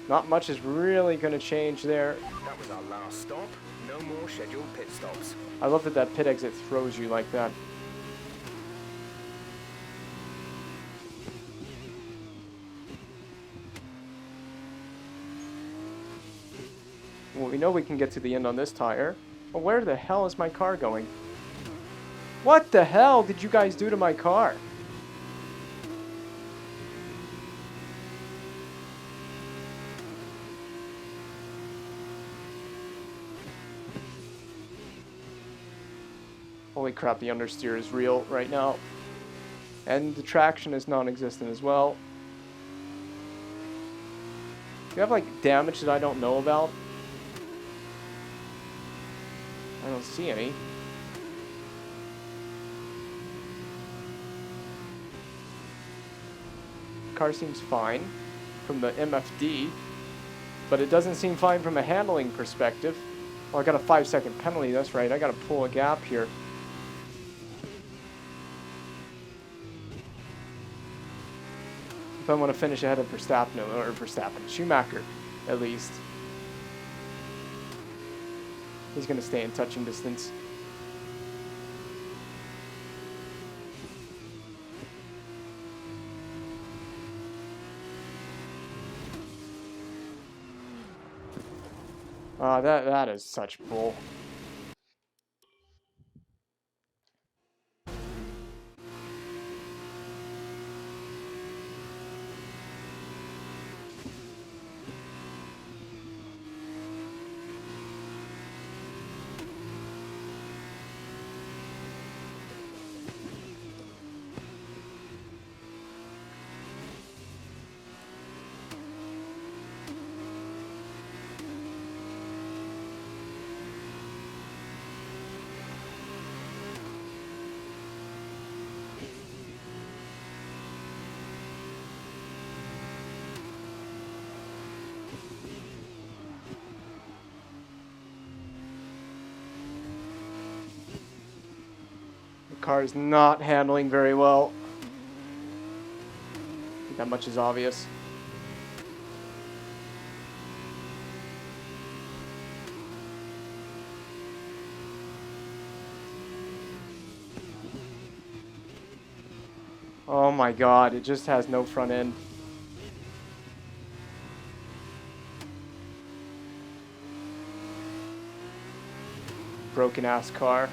not much is really going to change there. That was our last stop. No more scheduled pit stops. I love that that pit exit throws you like that. Well, we know we can get to the end on this tire. But where the hell is my car going? What the hell did you guys do to my car? Holy crap, the understeer is real right now. And the traction is non-existent as well. Do you have like damage that I don't know about? I don't see any. Car seems fine from the MFD, but it doesn't seem fine from a handling perspective. Oh, I got a 5-second penalty, that's right. I gotta pull a gap here. If I want to finish ahead of Schumacher, at least. He's going to stay in touching distance. That is such bull. car is not handling very well. I think that much is obvious. Oh my god, it just has no front end. Broken ass car.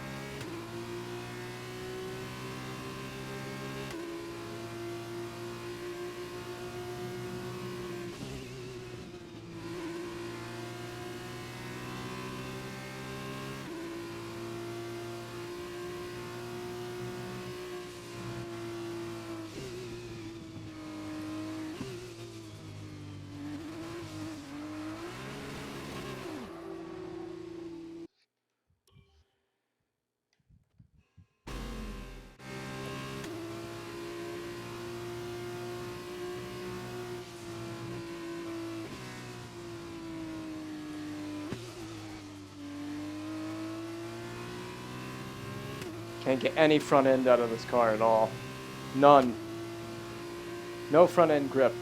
Can't get any front end out of this car at all. None. No front end grip.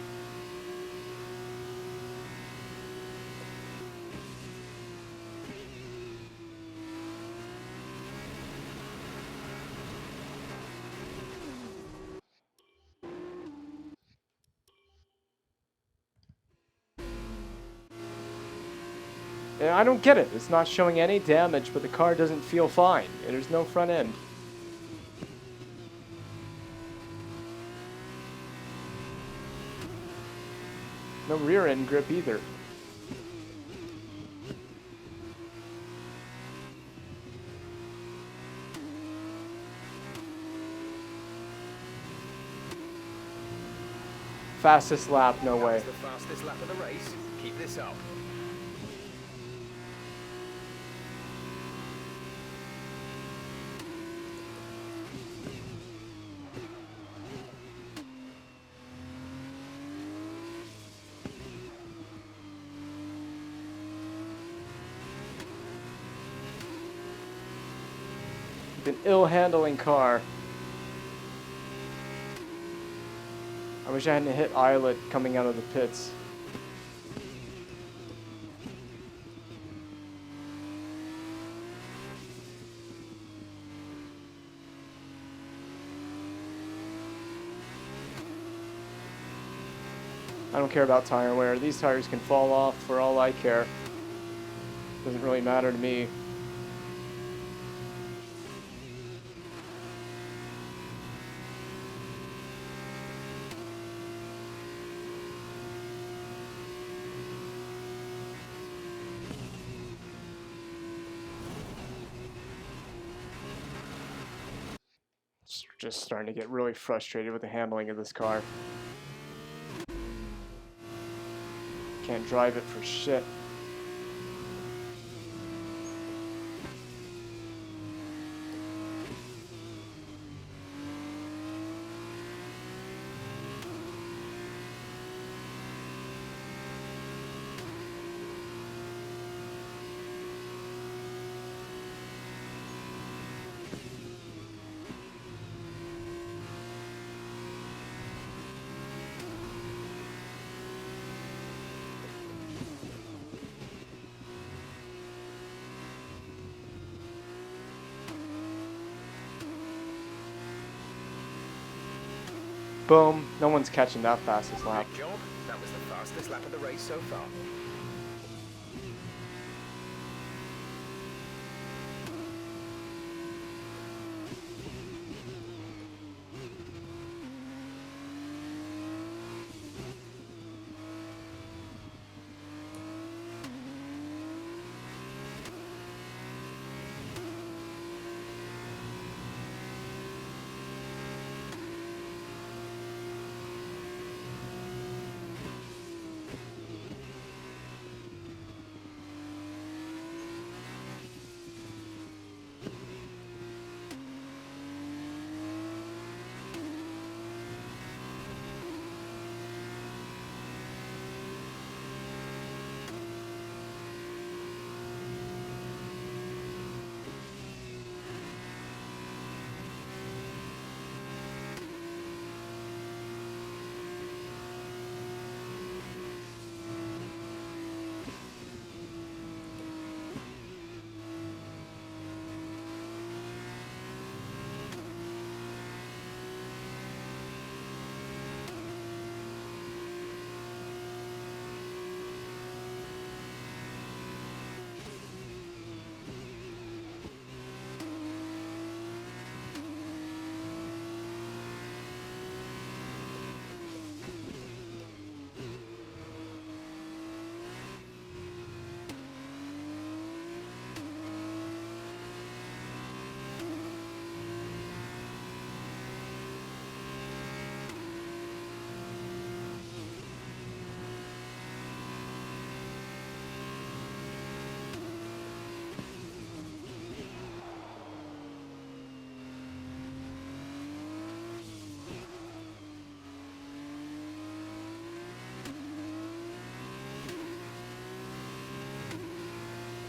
Yeah, I don't get it. It's not showing any damage, but the car doesn't feel fine. There's no front end. No rear end grip either. Fastest lap, no way. That's the fastest lap of the race. Keep this up. An ill-handling car. I wish I hadn't hit Islet coming out of the pits. I don't care about tire wear. These tires can fall off for all I care. Doesn't really matter to me. Just starting to get really frustrated with the handling of this car. Can't drive it for shit. Boom. No one's catching that fastest lap. Good job. That was the fastest lap of the race so far.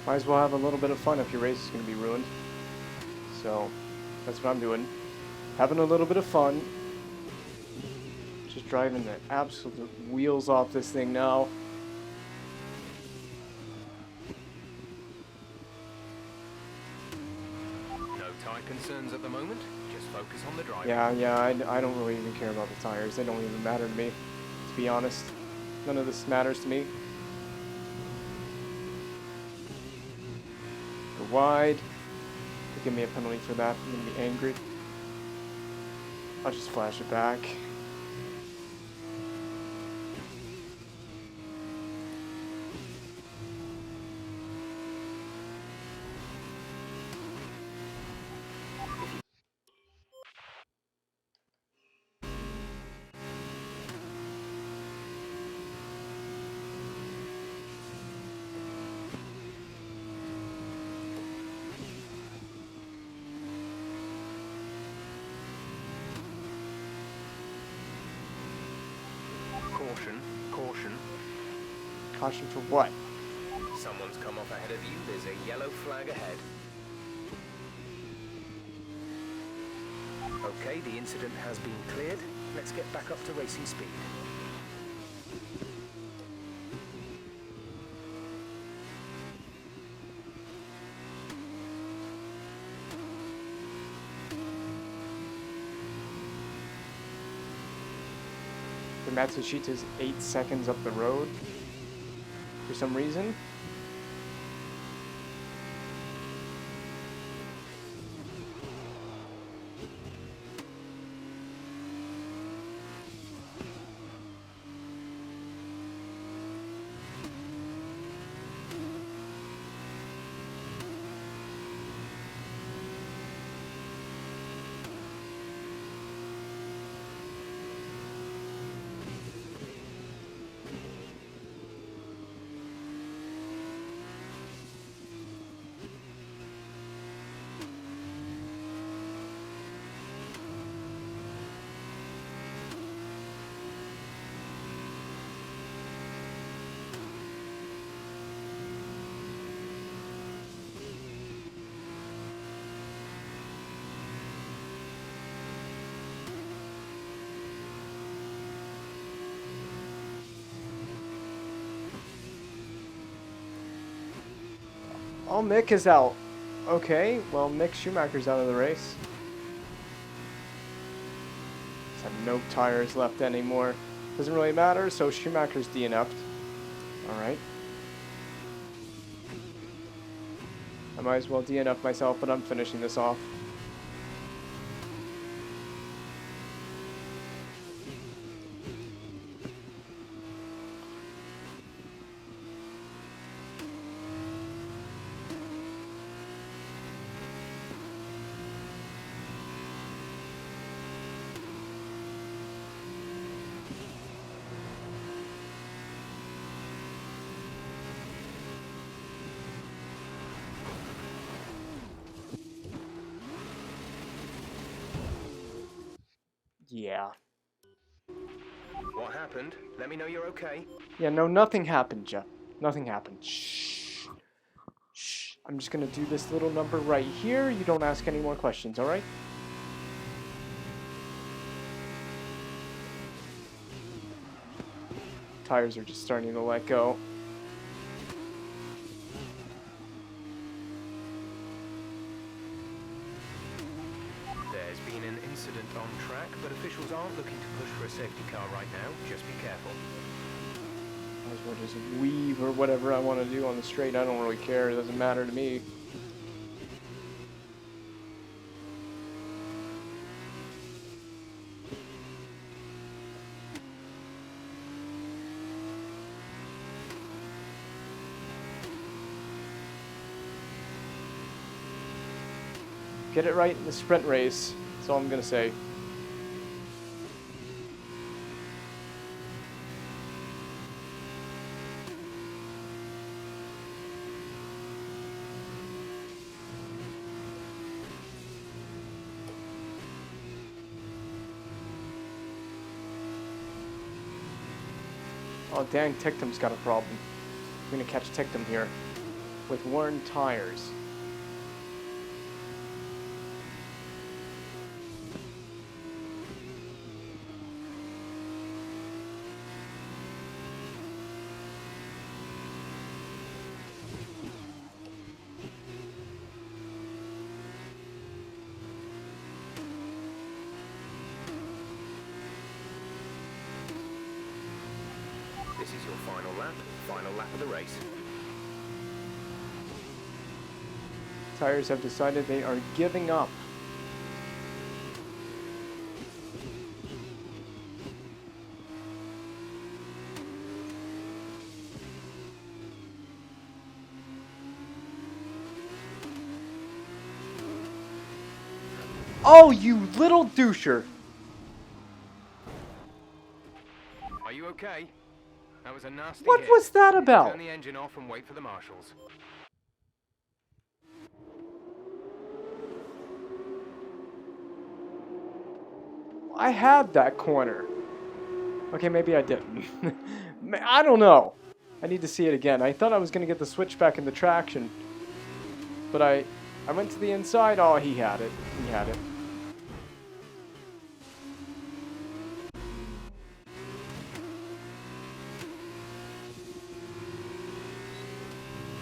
Might as well have a little bit of fun if your race is going to be ruined. So, that's what I'm doing. Having a little bit of fun. Just driving the absolute wheels off this thing now. No tire concerns at the moment. Just focus on the driving. Yeah, I don't really even care about the tires. They don't even matter to me, to be honest. None of this matters to me. Go wide. They give me a penalty for that. I'm gonna be angry. I'll just flash it back. Caution, caution. Caution for what? Someone's come off ahead of you. There's a yellow flag ahead. Okay, the incident has been cleared. Let's get back up to racing speed. The Matsushita's 8 seconds up the road for some reason. Oh, Mick is out. Okay, well, Mick Schumacher's out of the race. Just have no tires left anymore. Doesn't really matter, so Schumacher's DNF'd. Alright. I might as well DNF myself, but I'm finishing this off. Yeah. What happened? Let me know you're okay. Yeah, no, nothing happened, Jeff. Nothing happened. Shh. Shh. I'm just gonna do this little number right here. You don't ask any more questions, alright? Tires are just starting to let go. There's been an incident on track, but officials aren't looking to push for a safety car right now. Just be careful. Might as well just weave or whatever I want to do on the straight. I don't really care. It doesn't matter to me. Get it right in the sprint race. That's all I'm going to say. Oh dang, Tictum's got a problem. I'm gonna catch Tictum here. with worn tires. This is your final lap of the race. Tires have decided they are giving up. Oh, you little doucher! Are you okay? That was a nasty What hit. was that about? Turn the engine off and wait for the marshals. I had that corner. Okay, maybe I didn't. I don't know. I need to see it again. I thought I was going to get the switch back in the traction. But I went to the inside. Oh, he had it. He had it.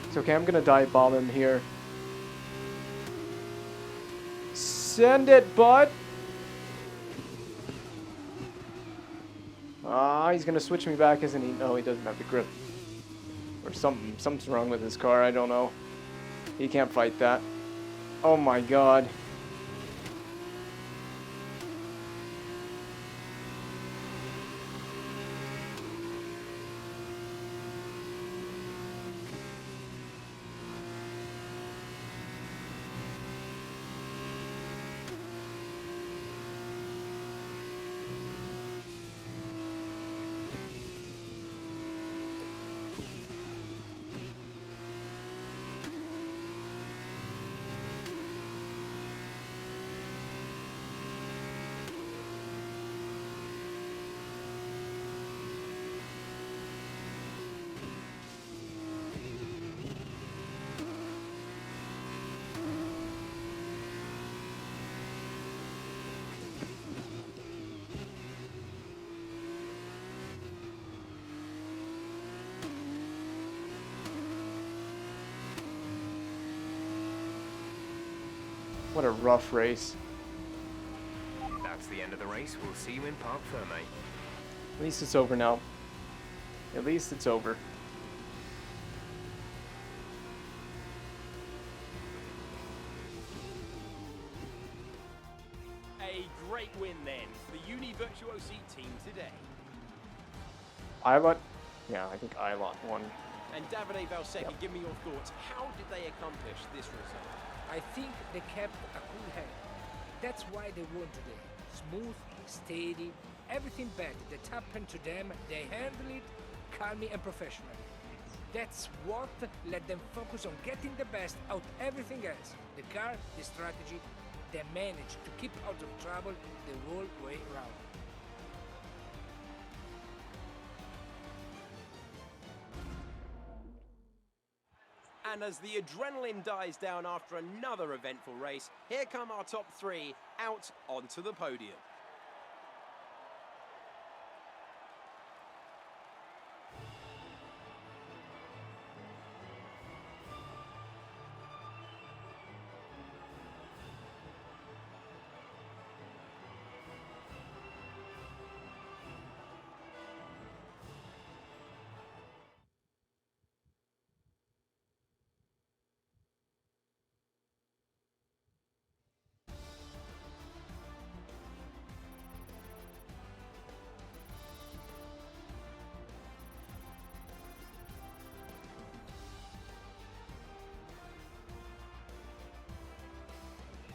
It's okay, I'm going to dive bomb him here. Send it, bud! Ah, he's gonna switch me back, isn't he? No, he doesn't have the grip. Or something's wrong with his car, I don't know. He can't fight that. Oh my god. What a rough race. That's the end of the race. We'll see you in Parc Ferme. At least it's over now. At least it's over. A great win then for the Uni Virtuosi team today. Ilot? Yeah, I think Ilot won. And Davide Valsecchi, give me your thoughts. How did they accomplish this result? I think they kept a cool head. That's why they won today. Smooth, steady, everything bad that happened to them, they handled it calmly and professionally. That's what let them focus on getting the best out everything else. The car, the strategy, they managed to keep out of trouble the whole way around. And as the adrenaline dies down after another eventful race, here come our top three out onto the podium.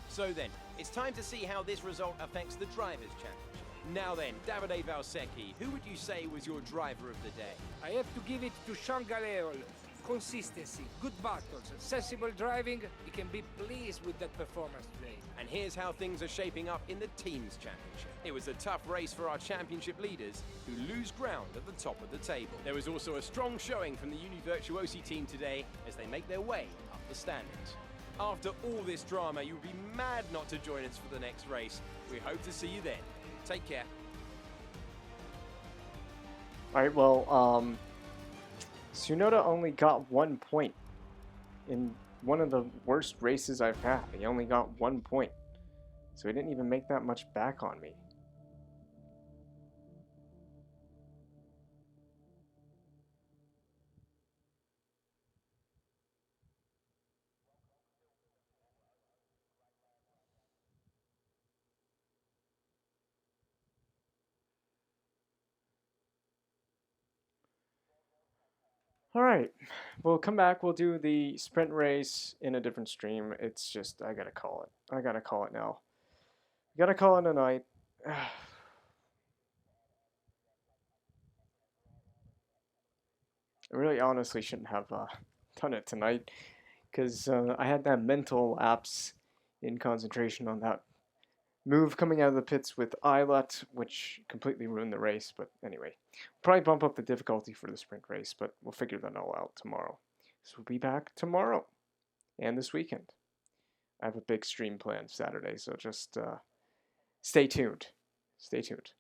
So then, it's time to see how this result affects the Drivers' Championship. Now then, Davide Valsecchi, who would you say was your driver of the day? I have to give it to Sean Galeol. consistency, good battles, and sensible driving, you can be pleased with that performance today. And here's how things are shaping up in the Teams Championship. It was a tough race for our championship leaders, who lose ground at the top of the table. There was also a strong showing from the Uni Virtuosi team today as they make their way up the standings. After all this drama, you would be mad not to join us for the next race. We hope to see you then. Take care. Alright, well, Tsunoda only got 1 point in one of the worst races I've had. He only got 1 point. So he didn't even make that much back on me. Alright, we'll come back, we'll do the sprint race in a different stream. It's just, I gotta call it. I gotta call it now. I gotta call it tonight. I really honestly shouldn't have done it tonight, because I had that mental lapse in concentration on that move coming out of the pits with Islet, which completely ruined the race. But anyway, probably bump up the difficulty for the sprint race, but we'll figure that all out tomorrow. So we'll be back tomorrow and this weekend. I have a big stream planned Saturday, so just stay tuned. Stay tuned.